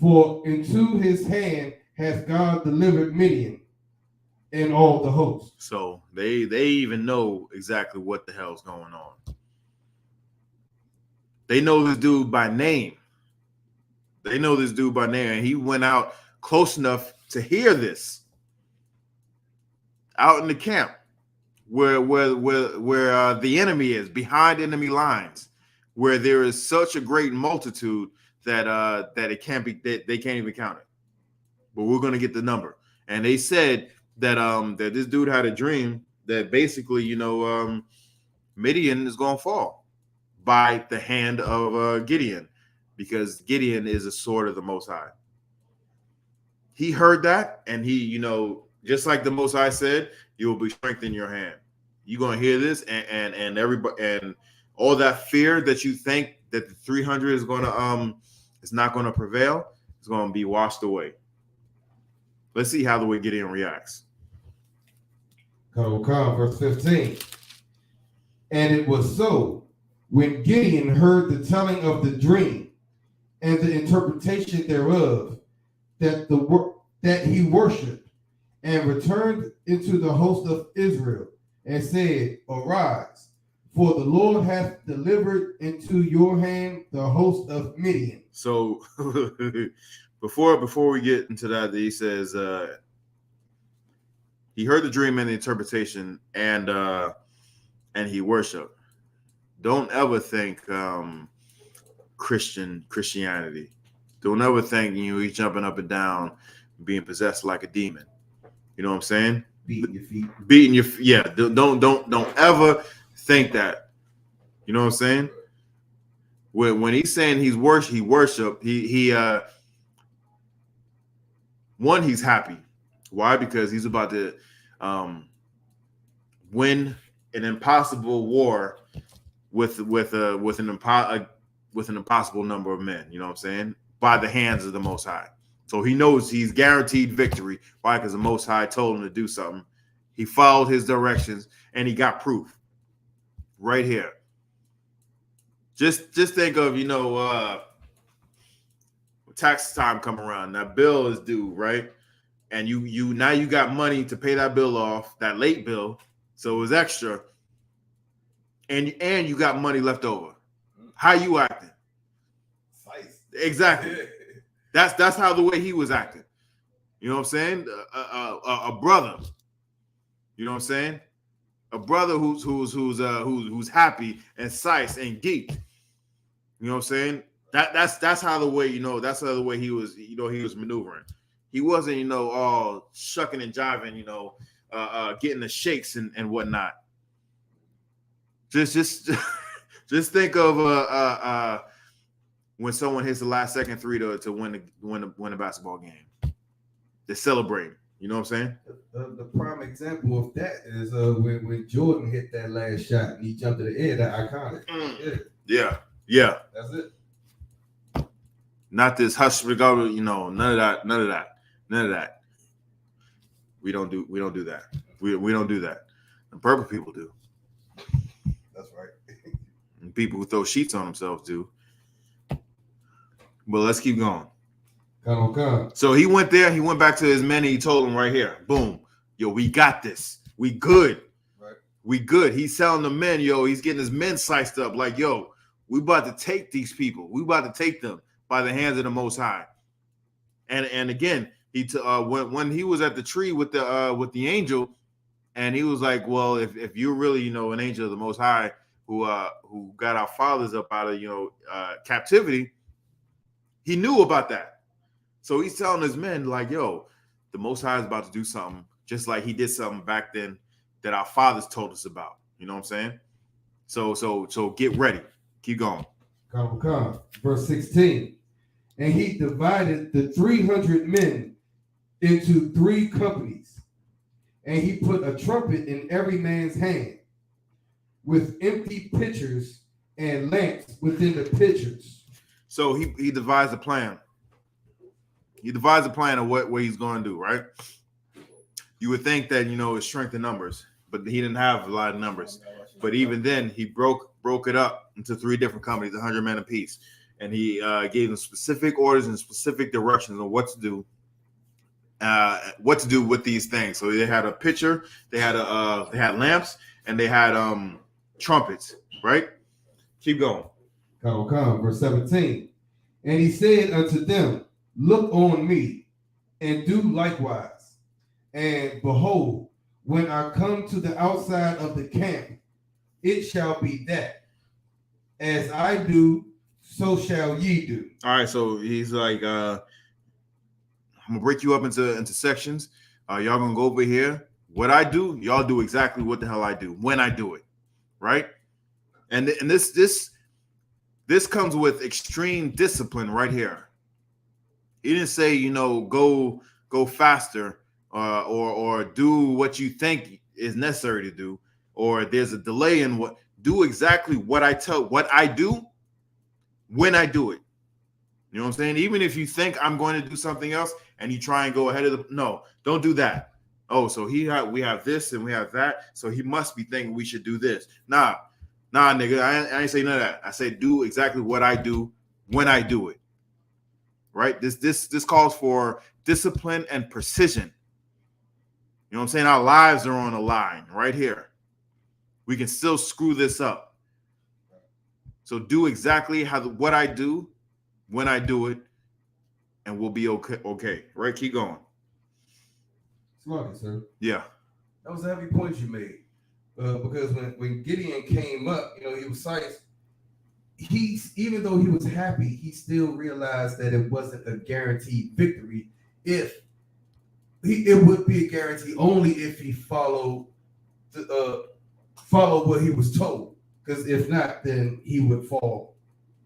For into his hand hath God delivered Midian and all the host. So they even know exactly what the hell's going on. They know this dude by name. And he went out close enough to hear this. Out in the camp, where the enemy is, behind enemy lines, where there is such a great multitude that it can't be, they can't even count it. But we're gonna get the number. And they said that that this dude had a dream that basically, Midian is gonna fall by the hand of Gideon, because Gideon is a sword of the Most High. He heard that, and he, just like the Most High said, you will be strength in your hand. You're gonna hear this, and everybody, and all that fear that you think that the 300 is gonna it's not gonna prevail, it's gonna be washed away. Let's see how the way Gideon reacts. Verse 15. And it was so, when Gideon heard the telling of the dream and the interpretation thereof, that he worshipped and returned into the host of Israel and said, Arise, for the Lord hath delivered into your hand the host of Midian. So before we get into that, he says he heard the dream and the interpretation, and he worshiped. Don't ever think Christianity. Don't ever think he's jumping up and down, being possessed like a demon. You know what I'm saying? Beating your feet. Yeah. Don't ever think that. You know what I'm saying? When he's saying he worship, one, he's happy. Why? Because he's about to win an impossible war with an impossible number of men. You know what I'm saying? By the hands of the Most High. So he knows he's guaranteed victory. Why? Because the Most High told him to do something. He followed his directions, and he got proof right here. Just think of, tax time come around. That bill is due, right? And you now you got money to pay that bill off, that late bill, so it was extra. And you got money left over. How you acting? Exactly. That's how the way he was acting. You know what I'm saying? A brother. You know what I'm saying? A brother who's happy and sice and geek. You know what I'm saying? That's how the way, that's how the way he was, he was maneuvering. He wasn't, all shucking and jiving, getting the shakes and whatnot. Just think of when someone hits the last second three to win a basketball game. They're celebrating. You know what I'm saying? The prime example of that is when Jordan hit that last shot and he jumped to the air, that iconic. Yeah. That's it. Not this hush regardless, none of that. We don't do that. We don't do that. The purple people do. That's right. And people who throw sheets on themselves do. But let's keep going. Come. So he went there. He went back to his men. And he told them right here, boom, yo, we got this. We good. Right. We good. He's telling the men, yo, he's getting his men sliced up. Like, yo, we about to take these people. We about to take them by the hands of the Most High. And again, when he was at the tree with the angel, and he was like, well, if you're really an angel of the Most High who got our fathers up out of captivity, he knew about that. So he's telling his men, like, yo, the Most High is about to do something, just like he did something back then that our fathers told us about. You know what I'm saying? So get ready. Keep going. Come. Verse 16. And he divided the 300 men into 3 companies. And he put a trumpet in every man's hand, with empty pitchers and lamps within the pitchers. So he devised a plan. He devised a plan of what he's going to do, right? You would think that, it's strength in numbers, but he didn't have a lot of numbers. But even then, he broke it up into 3 different companies, 100 men apiece. And he gave them specific orders and specific directions on what to do with these things. So they had a pitcher, they had lamps, and they had trumpets, right? Keep going. Come, verse 17. And he said unto them, look on me, and do likewise. And behold, when I come to the outside of the camp, it shall be that, as I do, so shall ye do. All right, so he's like, I'm gonna break you up into sections. Y'all gonna go over here. What I do, y'all do exactly what the hell I do when I do it, right? And this comes with extreme discipline right here. He didn't say, go faster or do what you think is necessary to do, or there's a delay in what. Do exactly what I do when I do it. You know what I'm saying? Even if you think I'm going to do something else and you try and go ahead of no, don't do that. Oh, so we have this and we have that, so he must be thinking we should do this. Nah, nigga, I ain't say none of that. I say do exactly what I do when I do it. Right? This calls for discipline and precision. You know what I'm saying? Our lives are on the line right here. We can still screw this up. So do exactly what I do when I do it, and we'll be okay. Okay, right? Keep going. Smart, sir. Yeah. That was a heavy point you made. Because when Gideon came up, he was science. Even though he was happy, he still realized that it wasn't a guaranteed victory. It would be a guarantee only if he followed what he was told. Because if not, then he would fall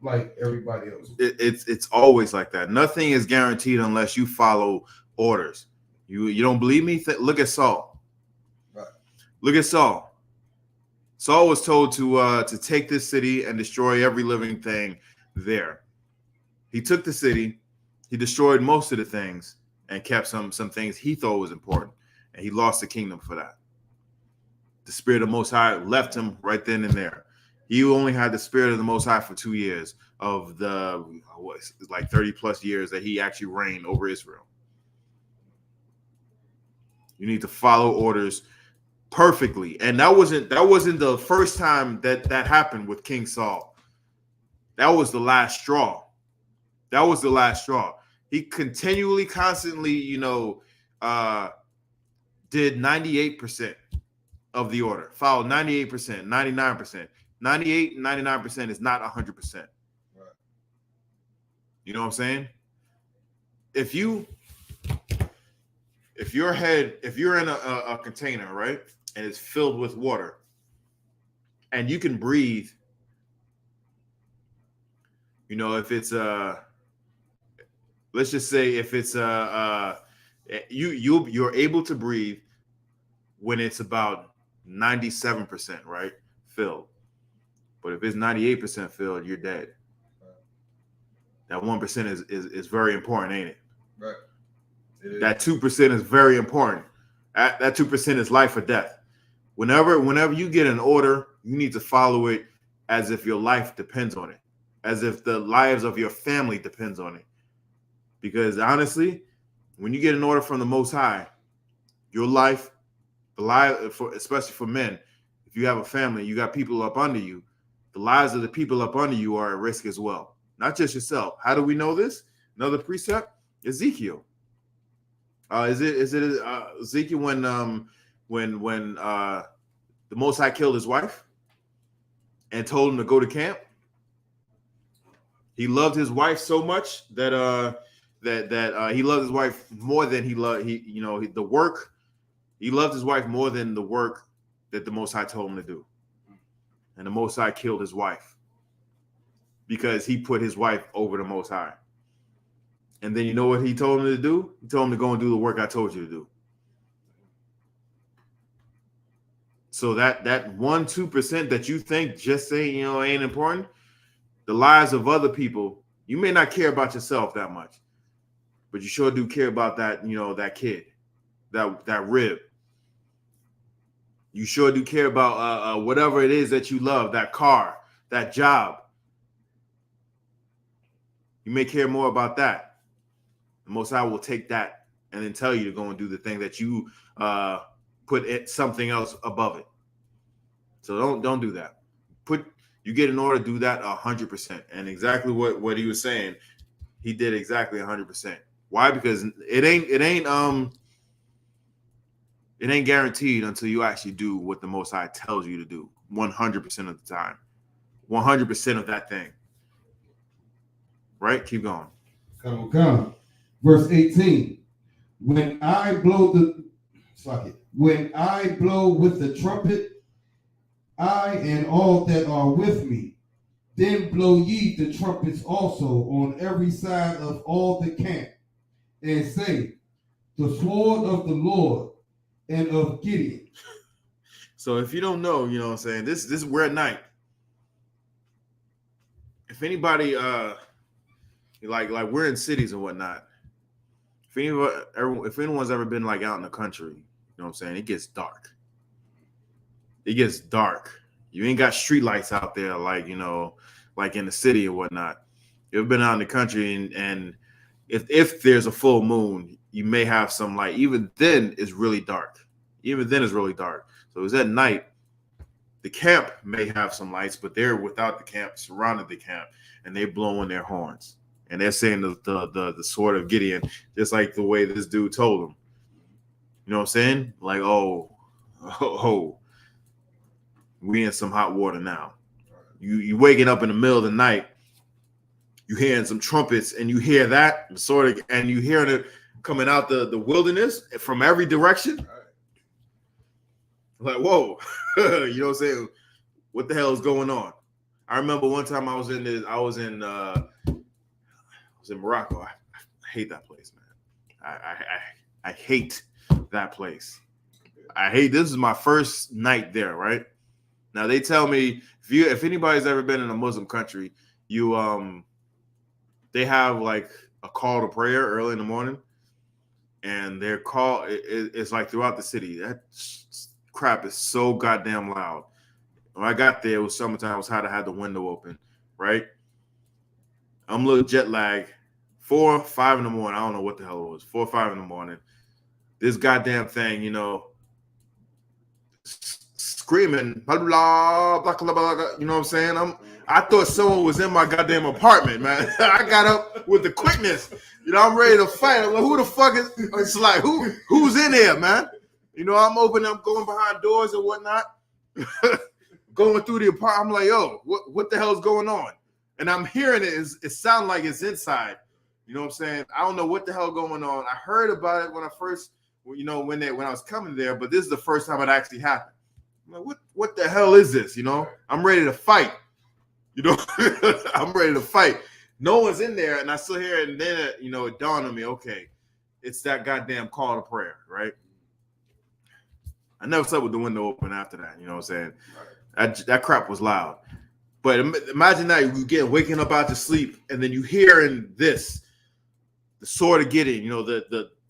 like everybody else. It's always like that. Nothing is guaranteed unless you follow orders. You don't believe me? Look at Saul. Right. Look at Saul. Saul was told to take this city and destroy every living thing there. He took the city, he destroyed most of the things, and kept some things he thought was important, and he lost the kingdom for that. The Spirit of the Most High left him right then and there. He only had the Spirit of the Most High for 2 years of the 30 plus years that he actually reigned over Israel. You need to follow orders perfectly, and that wasn't the first time that happened with King Saul. That was the last straw. That was the last straw. He constantly, did 98% of the order. Followed 98%, 99%. 98, 99% is not 100%. Right. You know what I'm saying? If you're in a container, right, and it's filled with water, and you can breathe, if it's let's just say if it's you're able to breathe when it's about 97%, right, filled. But if it's 98% filled, you're dead. That 1% is very important, ain't it? Right. That 2% is very important. That 2% is life or death. Whenever you get an order, you need to follow it as if your life depends on it, as if the lives of your family depends on it. Because honestly, when you get an order from the Most High, your life, especially for men, if you have a family, you got people up under you, the lives of the people up under you are at risk as well. Not just yourself. How do we know this? Another precept, Ezekiel. Is it Ezekiel when the Most High killed his wife and told him to go to camp? He loved his wife so much that he loved his wife more than he loved the work. He loved his wife more than the work that the Most High told him to do. And the Most High killed his wife because he put his wife over the Most High. And then you know what he told him to do? He told him to go and do the work I told you to do. So that 1-2% that you think just saying, you know, ain't important, the lives of other people, you may not care about yourself that much, but you sure do care about that, you know, that kid, that rib. You sure do care about whatever it is that you love, that car, that job. You may care more about that. The Most High will take that and then tell you to go and do the thing that you put something else above it. So don't do that. You get in order to do that 100%. And exactly what he was saying, he did exactly 100%. Why? Because it ain't guaranteed until you actually do what the Most High tells you to do 100% of the time, 100% of that thing. Right? Keep going. Come. Verse 18. When I blow with the trumpet, I and all that are with me, then blow ye the trumpets also on every side of all the camp, and say, the sword of the Lord and of Gideon. So if you don't know, you know what I'm saying, this we're at night. If anybody like we're in cities and whatnot, if anyone's ever been like out in the country, you know what I'm saying, it gets dark. It gets dark. You ain't got street lights out there like, you know, like in the city and whatnot. You've been out in the country and if there's a full moon, you may have some light. Even then it's really dark. So it's at night. The camp may have some lights, but they're without the camp, surrounded the camp, and they're blowing their horns. And they're saying the sword of Gideon, just like the way this dude told them. You know what I'm saying? Like, oh, we in some hot water now. You waking up in the middle of the night, you hearing some trumpets, and you hear that and you hearing it coming out the wilderness from every direction. Like, whoa, you know what I'm saying? What the hell is going on? I remember one time I was in Morocco. I hate that place, man. I hate that place. This is my first night there, right? Now they tell me if anybody's ever been in a Muslim country, they have like a call to prayer early in the morning, and their call it's like throughout the city. That crap is so goddamn loud. When I got there, it was summertime. I was hot. I had the window open, right? I'm a little jet lagged. 4 or 5 in the morning. I don't know what the hell it was. 4 or 5 in the morning. This goddamn thing, you know, screaming, blah, blah, blah, blah, blah, you know what I'm saying? I thought someone was in my goddamn apartment, man. I got up with the quickness. You know, I'm ready to fight. I'm like, who the fuck is? It's like, who's in here, man? You know, I'm going behind doors and whatnot, going through the apartment. I'm like, yo, what the hell is going on? And I'm hearing it. It sounds like it's inside. You know what I'm saying? I don't know what the hell going on. I heard about it when I first, you know, when I was coming there, but this is the first time it actually happened. I'm like, what the hell is this? You know, I'm ready to fight. You know, I'm ready to fight. No one's in there, and I still hear it, and then, you know, it dawned on me, okay, it's that goddamn call to prayer, right? I never slept with the window open after that, you know what I'm saying? That crap was loud. But imagine that, you waking up out to sleep, and then you hearing this, the sword of Gideon, you know,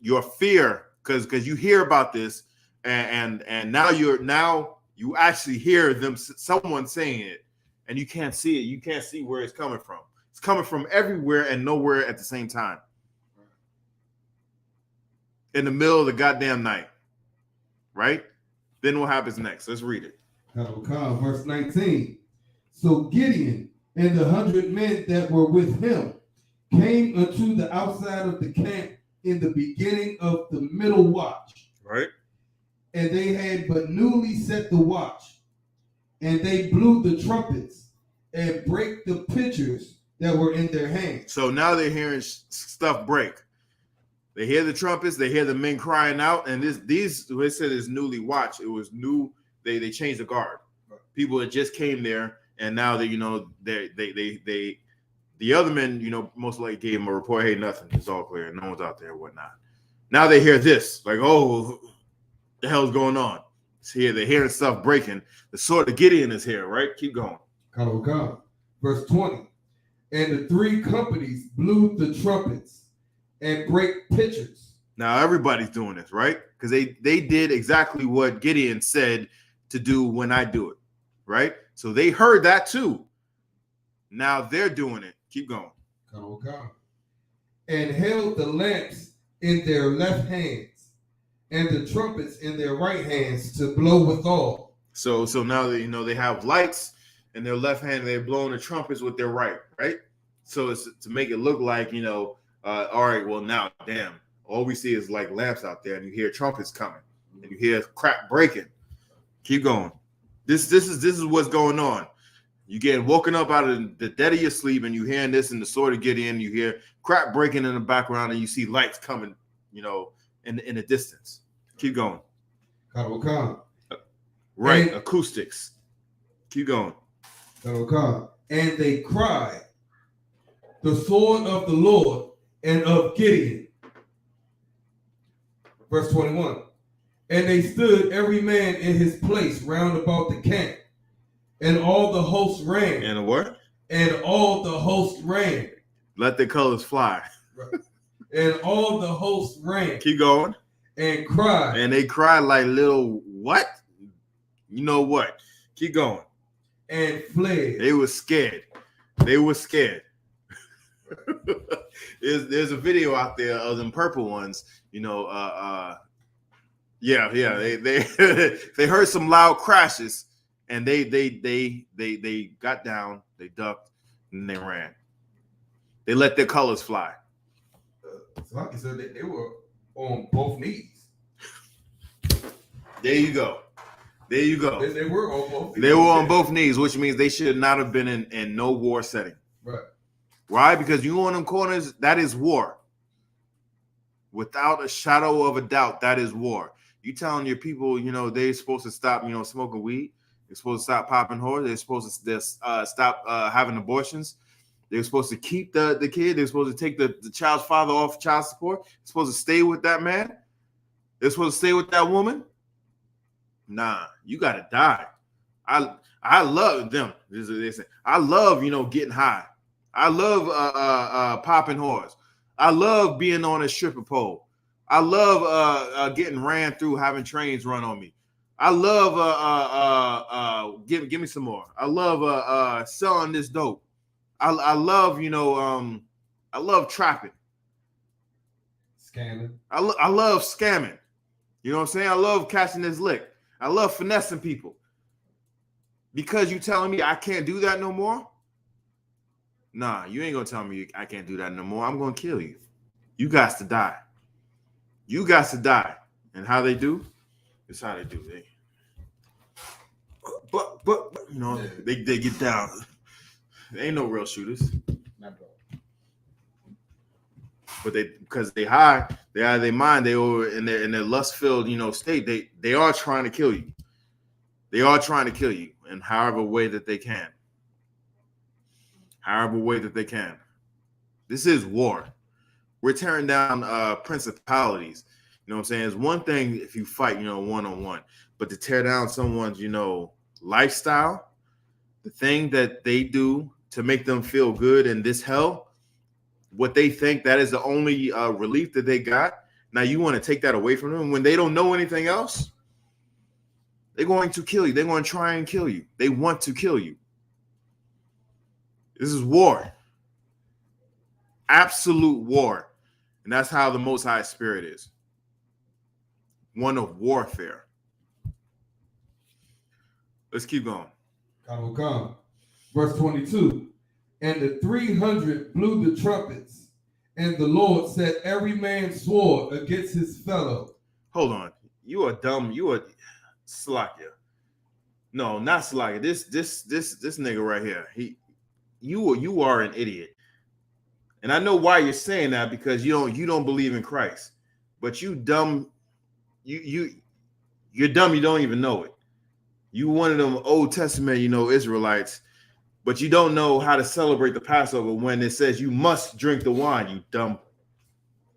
your fear, because you hear about this, and now you actually hear someone saying it, and you can't see it. You can't see where it's coming from. It's coming from everywhere and nowhere at the same time. In the middle of the goddamn night. Right? Then what happens next? Let's read it. Verse 19. So Gideon and the 100 men that were with him came unto the outside of the camp in the beginning of the middle watch. Right. And they had but newly set the watch. And they blew the trumpets and break the pitchers that were in their hands. So now they're hearing stuff break. They hear the trumpets, they hear the men crying out, and these they said is newly watched. It was new. They changed the guard. People that just came there, and now they, you know, the The other men, most likely gave him a report. Hey, nothing. It's all clear. No one's out there, whatnot. Now they hear this, like, oh, the hell's going on? It's here. They're hearing stuff breaking. The sword of Gideon is here, right? Keep going. Verse 20. And the three companies blew the trumpets and brake pitchers. Now everybody's doing this, right? Because they did exactly what Gideon said to do when I do it, right? So they heard that too. Now they're doing it. Keep going. And held the lamps in their left hands and the trumpets in their right hands to blow withal. So now they have lights in their left hand. They're blowing the trumpets with their right. So it's to make it look like all right. Well, now, damn, all we see is like lamps out there, and you hear trumpets coming, and you hear crap breaking. Keep going. This is what's going on. You get woken up out of the dead of your sleep, and you hearing this, and the sword of Gideon. You hear crap breaking in the background, and you see lights coming, in the distance. Keep going. Right, and acoustics. Keep going. And they cried, the sword of the Lord and of Gideon. Verse 21. And they stood every man in his place round about the camp. And all the host ran. And what? And all the host ran. Let the colors fly. Right. And all the host ran. Keep going. And cried. And they cried like little what? You know what? Keep going. And fled. They were scared. There's a video out there of them purple ones. They they heard some loud crashes. And they got down, they ducked, and they ran. They let their colors fly. So like I said, they were on both knees. There you go. They were on both knees. They were on both knees, which means they should not have been in no war setting. Right. Why? Because you on them corners, that is war. Without a shadow of a doubt, that is war. You telling your people, they're supposed to stop, smoking weed. They're supposed to stop popping whores. They're supposed to stop having abortions. They're supposed to keep the kid. They're supposed to take the child's father off child support. They're supposed to stay with that man. They're supposed to stay with that woman. Nah, you gotta die. I love them. I love getting high. I love popping whores. I love being on a stripper pole. I love getting ran through, having trains run on me. I love give me some more. I love selling this dope. I love I love trapping. Scamming. I love scamming. You know what I'm saying? I love catching this lick. I love finessing people. Because you telling me I can't do that no more? Nah, you ain't gonna tell me I can't do that no more. I'm gonna kill you. You got to die. You got to die. And how they do? It's how they do. But they get down. They ain't no real shooters. But because they high, they out of their mind, they over in their lust-filled, state, they are trying to kill you. They are trying to kill you in however way that they can. However way that they can. This is war. We're tearing down principalities. You know what I'm saying? It's one thing if you fight, one-on-one, but to tear down someone's, lifestyle, the thing that they do to make them feel good in this hell, what they think that is the only relief that they got. Now you want to take that away from them when they don't know anything else. They're going to kill you. They're going to try and kill you. They want to kill you. This is war. Absolute war. And that's how the Most High Spirit is. One of warfare. Let's keep going. Verse 22. And the 300 blew the trumpets, and the Lord set every man sword against his fellow. Hold on. You are dumb. You are Slakia. No, not Slakia. This nigga right here. You are an idiot. And I know why you're saying that, because you don't believe in Christ. But you dumb. You're dumb. You don't even know it. You one of them Old Testament, Israelites but you don't know how to celebrate the Passover when it says you must drink the wine, you dumb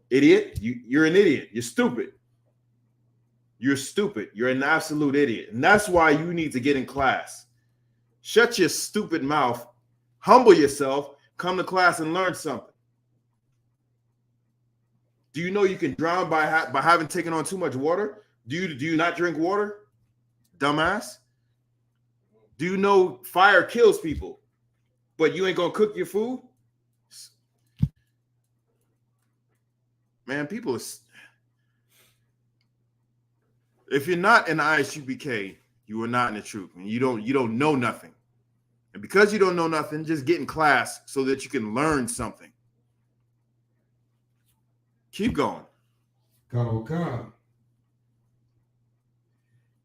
idiot. You're an idiot. You're stupid. You're stupid. You're an absolute idiot. And that's why you need to get in class. Shut your stupid mouth. Humble yourself. Come to class and learn something. Do you know you can drown by having taken on too much water? Do you not drink water? Dumbass. Do you know fire kills people, but you ain't gonna cook your food? Man, people are... If you're not in I.S.U.P.K, you are not in the truth, and you don't know nothing. And because you don't know nothing, just get in class so that you can learn something. Keep going. God.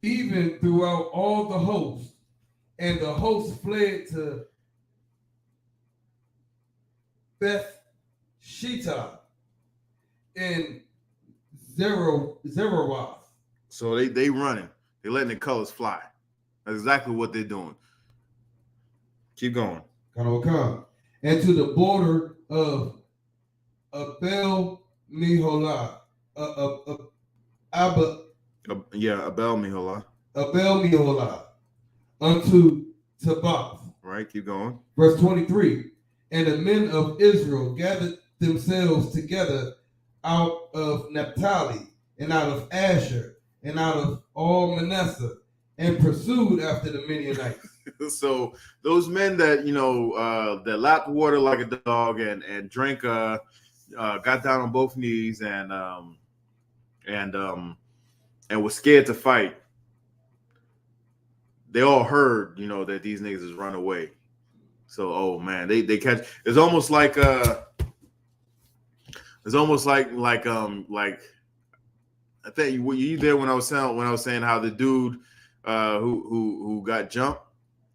Even throughout all the hosts, and the host fled to Beth Shittah and Zerowath. So they running. They're letting the colors fly. That's exactly what they're doing. Keep going. And to the border of Abel Meholah. Abel Meholah. Unto Tabbath. Right, keep going. Verse 23. And the men of Israel gathered themselves together out of Naphtali, and out of Asher, and out of all Manasseh, and pursued after the Midianites. So those men that that lapped water like a dog and drank got down on both knees and was scared to fight. They all heard, that these niggas is run away. So, oh man, they catch. It's almost like I think you there when I was saying how the dude who got jumped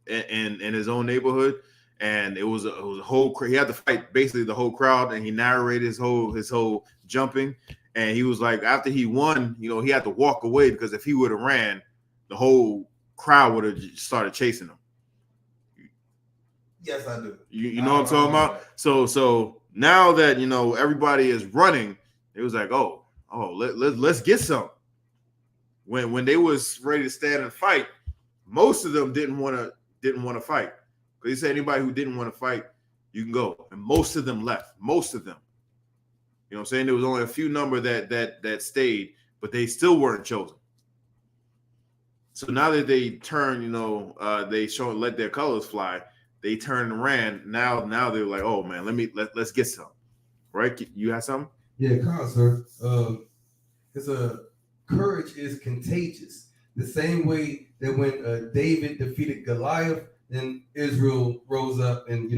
in his own neighborhood, and it was a whole he had to fight basically the whole crowd, and he narrated his whole jumping, and he was like, after he won, he had to walk away, because if he would have ran, the whole crowd would have started chasing him. Yes, I do. You know what I'm talking about? So now that everybody is running, it was like, let's get some. When they was ready to stand and fight, most of them didn't want to fight. Because he said anybody who didn't want to fight, you can go. And most of them left. Most of them. You know what I'm saying? There was only a few number that stayed, but they still weren't chosen. So now that they turn, they let their colors fly. They turned and ran. Now they're like, oh man, let's get some. Right? You have something? Yeah, sir. It's courage is contagious. The same way that when David defeated Goliath, then Israel rose up and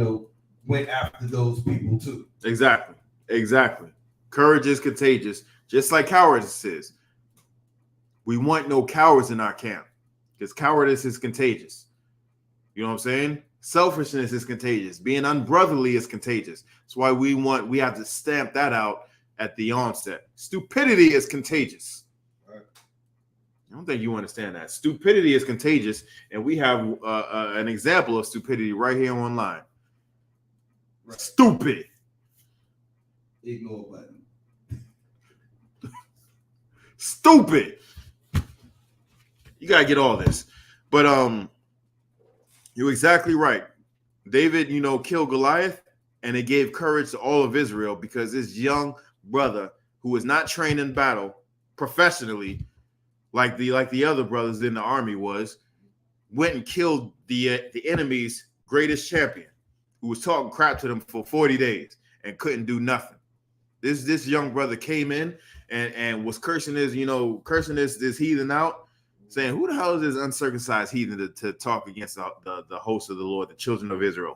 went after those people too. Exactly. Courage is contagious, just like cowardice is. We want no cowards in our camp, because cowardice is contagious. You know what I'm saying? Selfishness is contagious. Being unbrotherly is contagious. That's why we have to stamp that out at the onset. Stupidity is contagious. Right. I don't think you understand that. Stupidity is contagious, and we have an example of stupidity right here online. Right. Stupid. Ignore button. Stupid. You gotta get all this, but you're exactly right. David, killed Goliath, and it gave courage to all of Israel, because this young brother who was not trained in battle professionally, like the other brothers in the army went and killed the enemy's greatest champion, who was talking crap to them for 40 days and couldn't do nothing. This young brother came in and was cursing this heathen out, saying, who the hell is this uncircumcised heathen to talk against the host of the Lord, the children of Israel?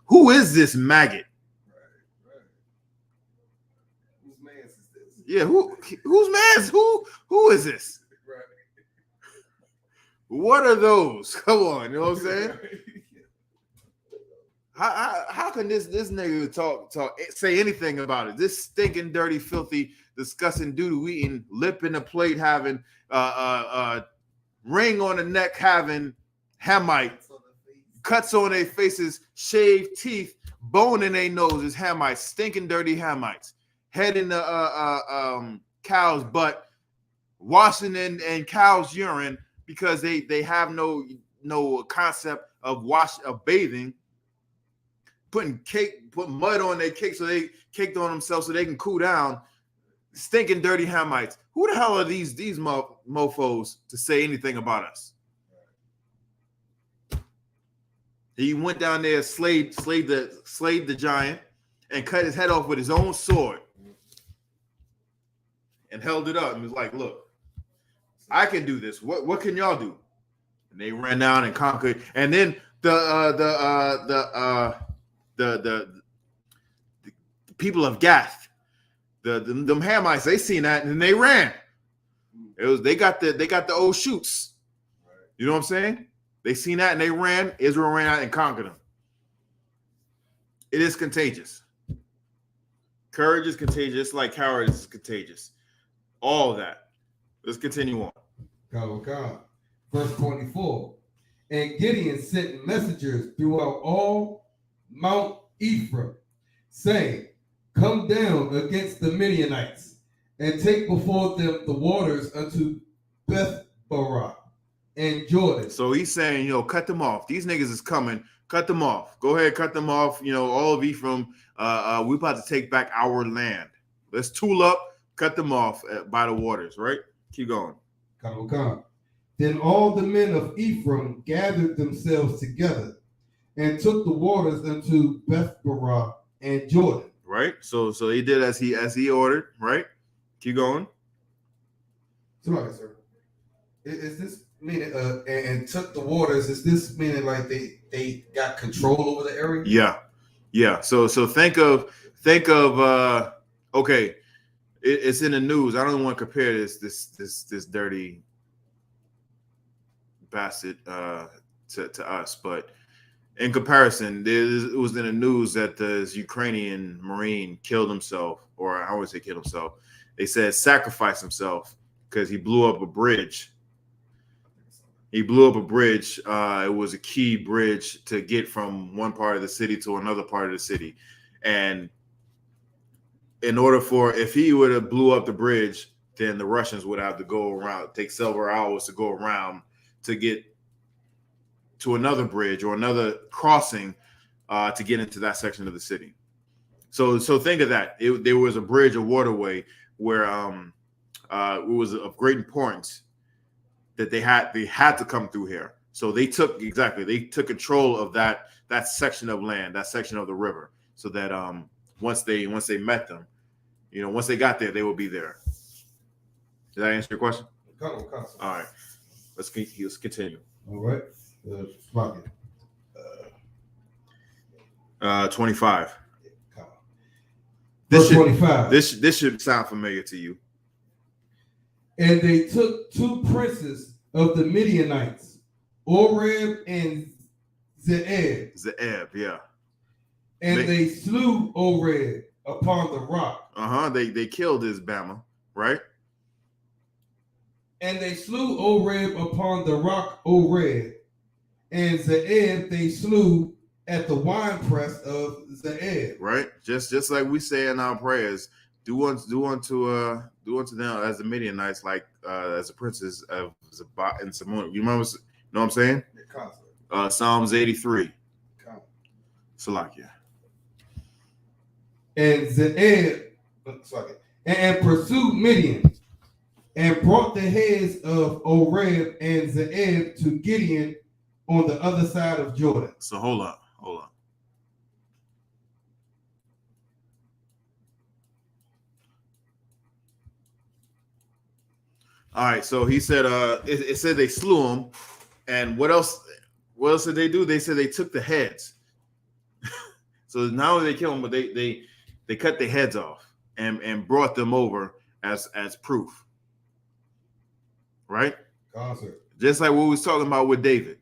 Who is this maggot? Right. Whose man is this? Yeah, whose man? Who is this? Right. What are those? Come on, you know what I'm saying? How can this nigga talk say anything about it? This stinking, dirty, filthy, disgusting doo-doo eating, lip in the plate having, ring on the neck having, Hamite, cuts on their faces, shaved teeth, bone in their noses, Hamites, stinking dirty Hamites, head in the cow's butt, washing in cow's urine because they have no concept of bathing, putting mud on their cake so they caked on themselves so they can cool down. Stinking dirty Hamites. Who the hell are these mofos to say anything about us? He went down there, slayed the giant, and cut his head off with his own sword, and held it up and was like, "Look, I can do this. What can y'all do?" And they ran down and conquered. And then the people of Gath, them Hamites, they seen that and they ran. They got the old shoots. You know what I'm saying? They seen that and they ran. Israel ran out and conquered them. It is contagious. Courage is contagious, like cowardice is contagious. All of that. Let's continue on. God. Verse 24. And Gideon sent messengers throughout all Mount Ephraim, saying, "Come down against the Midianites, and take before them the waters unto Beth-barah and Jordan." So he's saying, cut them off. These niggas is coming. Cut them off. Go ahead, cut them off. All of Ephraim. We're about to take back our land. Let's tool up. Cut them off by the waters. Right? Keep going. Come. Then all the men of Ephraim gathered themselves together and took the waters unto Beth-barah and Jordan. Right. So he did as he ordered. Right. Keep going. So, sir, is this meaning and took the waters? Is this meaning like they got control over the area? Yeah. So think of okay. It's in the news. I don't want to compare this dirty bastard to us, but in comparison, it was in the news that this Ukrainian Marine killed himself, or I would say killed himself. They said sacrificed himself because he blew up a bridge. It was a key bridge to get from one part of the city to another part of the city. And in order if he would have blew up the bridge, then the Russians would have to go around, take several hours to go around to get to another bridge or another crossing to get into that section of the city. So think of that. There was a bridge, a waterway where it was of great importance that they had to come through here. So they took control of that section of land, that section of the river, so that once they met them, once they got there, they would be there. Did that answer your question? All right. Let's continue. All right. 25. Verse 25. This should sound familiar to you. And they took two princes of the Midianites, Oreb and Zeeb. Yeah. And they slew Oreb upon the rock. They killed his Bama, right? And they slew Oreb upon the rock Oreb, and Zeeb they slew at the winepress of Zeeb. Right, just like we say in our prayers, do unto them as the Midianites, like as the princes of Zabat and Simon. You remember? Know what I'm saying? Psalms 83. Salakia. And Zeeb and pursued Midian, and brought the heads of Oreb and Zeeb to Gideon on the other side of Jordan. So hold on. All right, so he said it said they slew him, and what else did they do? They said they took the heads. So not only they killed them, but they cut the heads off and brought them over as proof. Right? Awesome. Just like what we was talking about with David.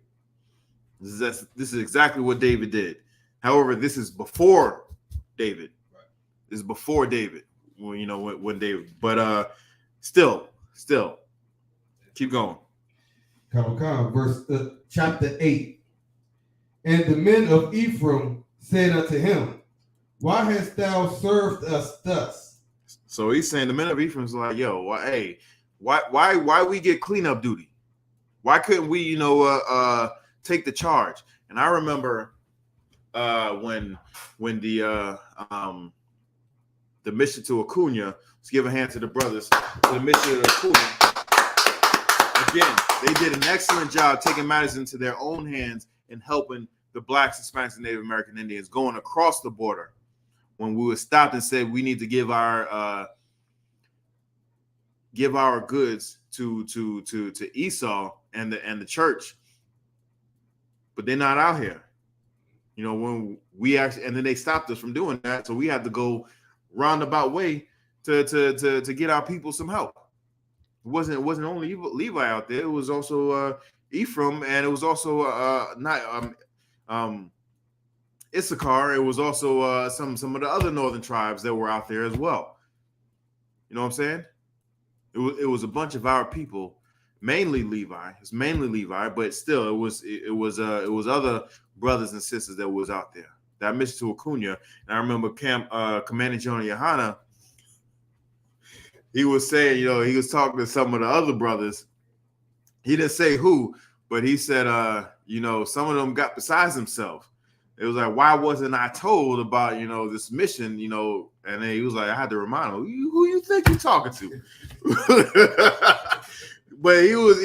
This is exactly what David did. However, this is before David. Right. This is before David. When David. But still, keep going. Verse chapter 8. And the men of Ephraim said unto him, why hast thou served us thus? So he's saying the men of Ephraim's like, yo, why we get cleanup duty? Why couldn't we, take the charge? And I remember when the mission to Acuna, let's give a hand to the brothers, the mission to Acuna. Again, they did an excellent job taking matters into their own hands and helping the blacks, Hispanics, and Native American Indians going across the border. When we were stopped and said we need to give our goods to Esau and the church, but they're not out here. When we actually, and then they stopped us from doing that, so we had to go roundabout way to get our people some help. It wasn't only Levi out there; it was also Ephraim, and it was also Issachar. It was also some of the other northern tribes that were out there as well. You know what I'm saying? It was a bunch of our people, mainly Levi. It's mainly Levi, but still, it was other brothers and sisters that was out there. That mission to Acuna, and I remember Commanding General Yahanna. He was saying, he was talking to some of the other brothers. He didn't say who, but he said, some of them got besides themselves. It was like, why wasn't I told about, this mission, and then he was like, I had to remind him, who you think you're talking to? But he was,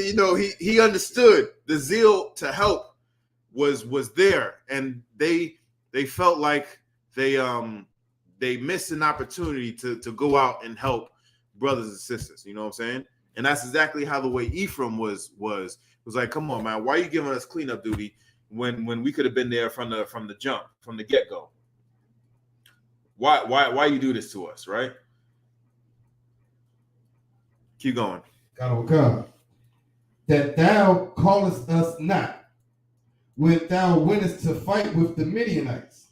he understood the zeal to help was there. And they felt like they missed an opportunity to go out and help brothers and sisters. You know what I'm saying? And that's exactly how the way Ephraim was like, come on, man, why are you giving us cleanup duty when we could have been there from the jump, from the get-go? Why you do this to us, right? Keep going. God, that thou callest us not when thou wentest to fight with the Midianites,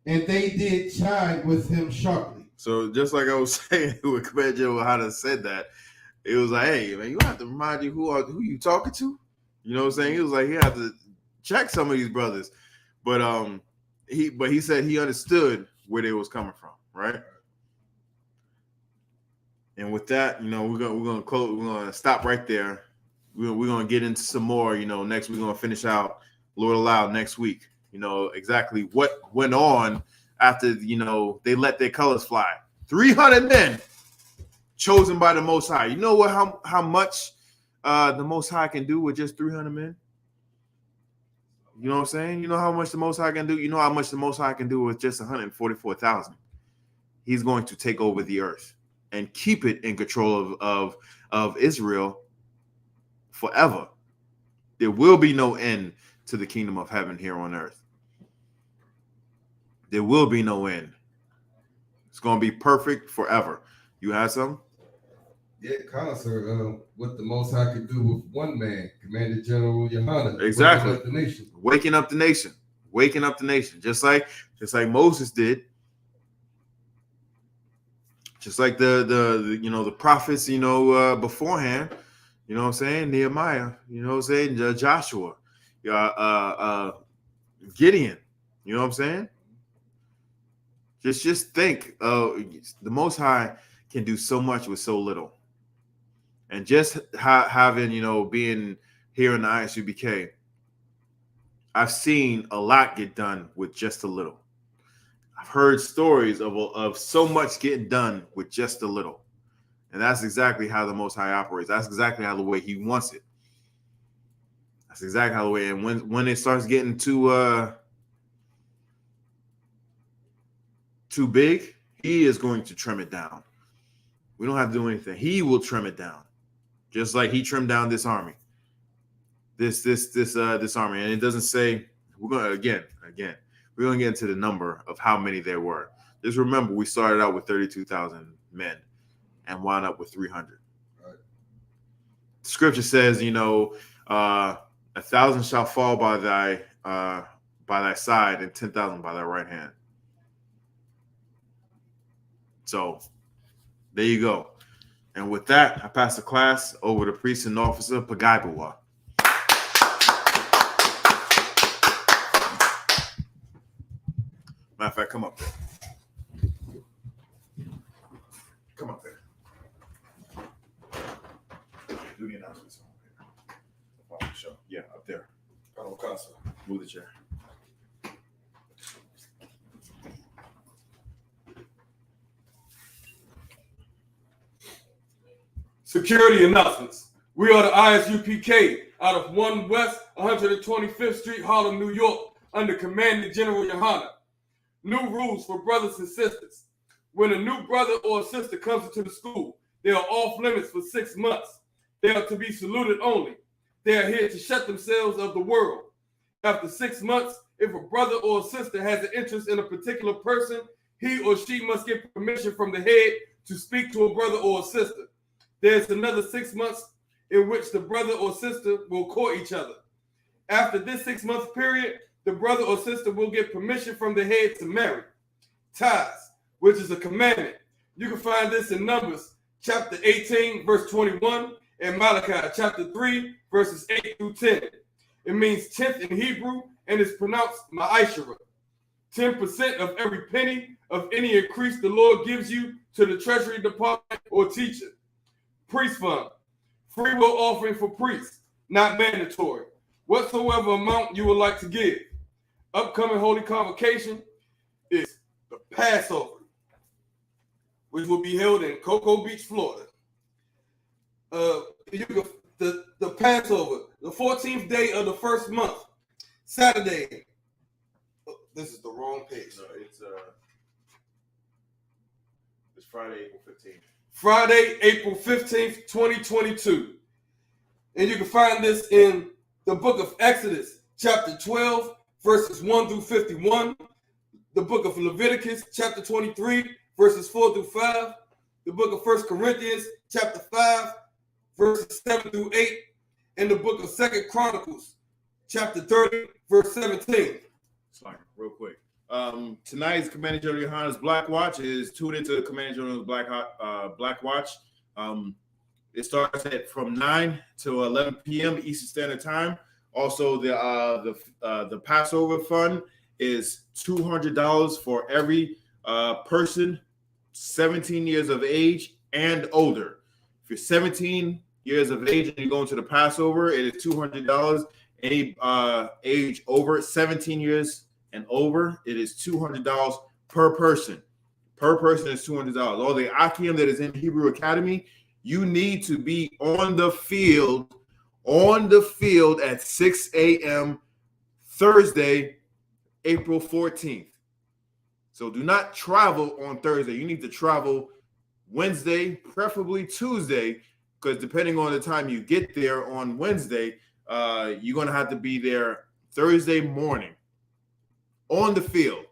and they did chide with him sharply. So just like I was saying with Commander General Yahanna said that, it was like, hey, man, you have to remind you who you talking to. You know what I'm saying? He was like, he had to check some of these brothers, but he said he understood where they was coming from, right? And with that, we're gonna close. We're gonna stop right there. We're gonna get into some more. Next we're gonna finish out, Lord allow, next week. Exactly what went on after they let their colors fly. 300 men chosen by the Most High. You know what? How much the Most High can do with just 300 men? You know what I'm saying? You know how much the Most High can do? You know how much the Most High can do with just 144,000? He's going to take over the earth and keep it in control of Israel forever. There will be no end to the kingdom of heaven here on earth. There will be no end. It's going to be perfect forever. You have some? Yeah, sir. What the Most High could do with one man, Commander General Yahanna. Exactly. Waking up the nation. Waking up the nation. Just like Moses did. Just like the prophets, beforehand. You know what I'm saying? Nehemiah. You know what I'm saying? Joshua. Gideon. You know what I'm saying? Just think, the Most High can do so much with so little. And just having, being here in the I.S.U.P.K, I've seen a lot get done with just a little. I've heard stories of so much getting done with just a little. And that's exactly how the Most High operates. That's exactly how the way he wants it. That's exactly how the way. And when it starts getting too big, he is going to trim it down. We don't have to do anything. He will trim it down. Just like he trimmed down this army. This army. And it doesn't say, we're going to, again, we're going to get into the number of how many there were. Just remember, we started out with 32,000 men and wound up with 300. Right. Scripture says, 1,000 shall fall by thy side and 10,000 by thy right hand. So there you go. And with that, I pass the class over to Priest and Officer Pagaibawa. Matter of fact, come up there. Come up there. Do the announcements. Show. Yeah, up there. Move the chair. Security announcements. We are the I.S.U.P.K. out of 1 West 125th Street, Harlem, New York, under Commanding General Yahanna. New rules for brothers and sisters. When a new brother or sister comes into the school, they are off limits for 6 months. They are to be saluted only. They are here to shut themselves of the world. After 6 months, if a brother or sister has an interest in a particular person, he or she must get permission from the head to speak to a brother or a sister. There's another 6 months in which the brother or sister will court each other. After this 6-month period, the brother or sister will get permission from the head to marry. Tithes, which is a commandment. You can find this in Numbers chapter 18, verse 21, and Malachi chapter 3, verses 8 through 10. It means 10th in Hebrew and is pronounced ma'ashara. 10% of every penny of any increase the Lord gives you to the treasury department or teacher. Priest fund, free will offering for priests, not mandatory. Whatsoever amount you would like to give. Upcoming holy convocation is the Passover, which will be held in Cocoa Beach, Florida. The Passover, the 14th day of the first month, Saturday. Oh, this is the wrong page. No, it's Friday, April 15th. Friday, April 15th, 2022. And you can find this in the book of Exodus, chapter 12, verses 1 through 51. The book of Leviticus, chapter 23, verses 4 through 5. The book of 1 Corinthians, chapter 5, verses 7 through 8. And the book of 2 Chronicles, chapter 30, verse 17. Sorry, real quick. Tonight's Commander General Yahanna's Black Watch is tuned into the Commander General's Black Watch. It starts from 9 to 11 p.m. Eastern Standard Time. Also, the Passover fund is $200 for every person 17 years of age and older. If you're 17 years of age and you're going to the Passover, it is $200. Any age over 17 years and over, it is $200 per person. Per person is $200. All the Akim that is in Hebrew Academy, you need to be on the field at 6 a.m. Thursday, April 14th. So do not travel on Thursday. You need to travel Wednesday, preferably Tuesday, because depending on the time you get there on Wednesday, you're going to have to be there Thursday morning on the field.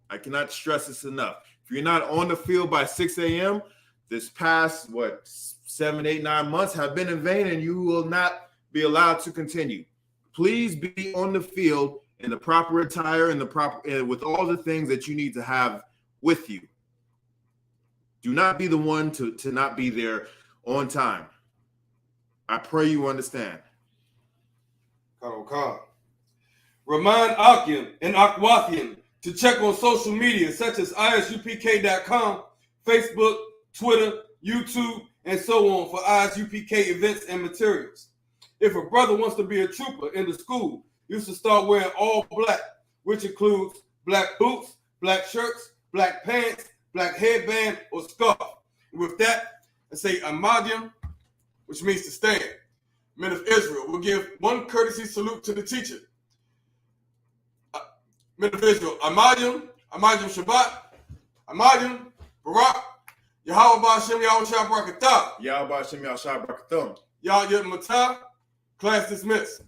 I cannot stress this enough. If you're not on the field by 6 a.m., this past, 7, 8, 9 months have been in vain, and you will not be allowed to continue. Please be on the field in the proper attire and with all the things that you need to have with you. Do not be the one to not be there on time. I pray you understand. Remind Akim and Akwathian to check on social media such as ISUPK.com, Facebook, Twitter, YouTube, and so on for I.S.U.P.K events and materials. If a brother wants to be a trooper in the school, you should start wearing all black, which includes black boots, black shirts, black pants, black headband, or scarf. And with that, I say Amadim, which means to stand. Men of Israel will give one courtesy salute to the teacher. Men of Israel, Amadim, Amadim Shabbat, Amadim, Barak, Yahweh Ba'Shem Yahweh Shah Barakatah. Yahweh Ba'Shem Yahweh Shah Barakatah. Yah Yet Matah. Class dismissed.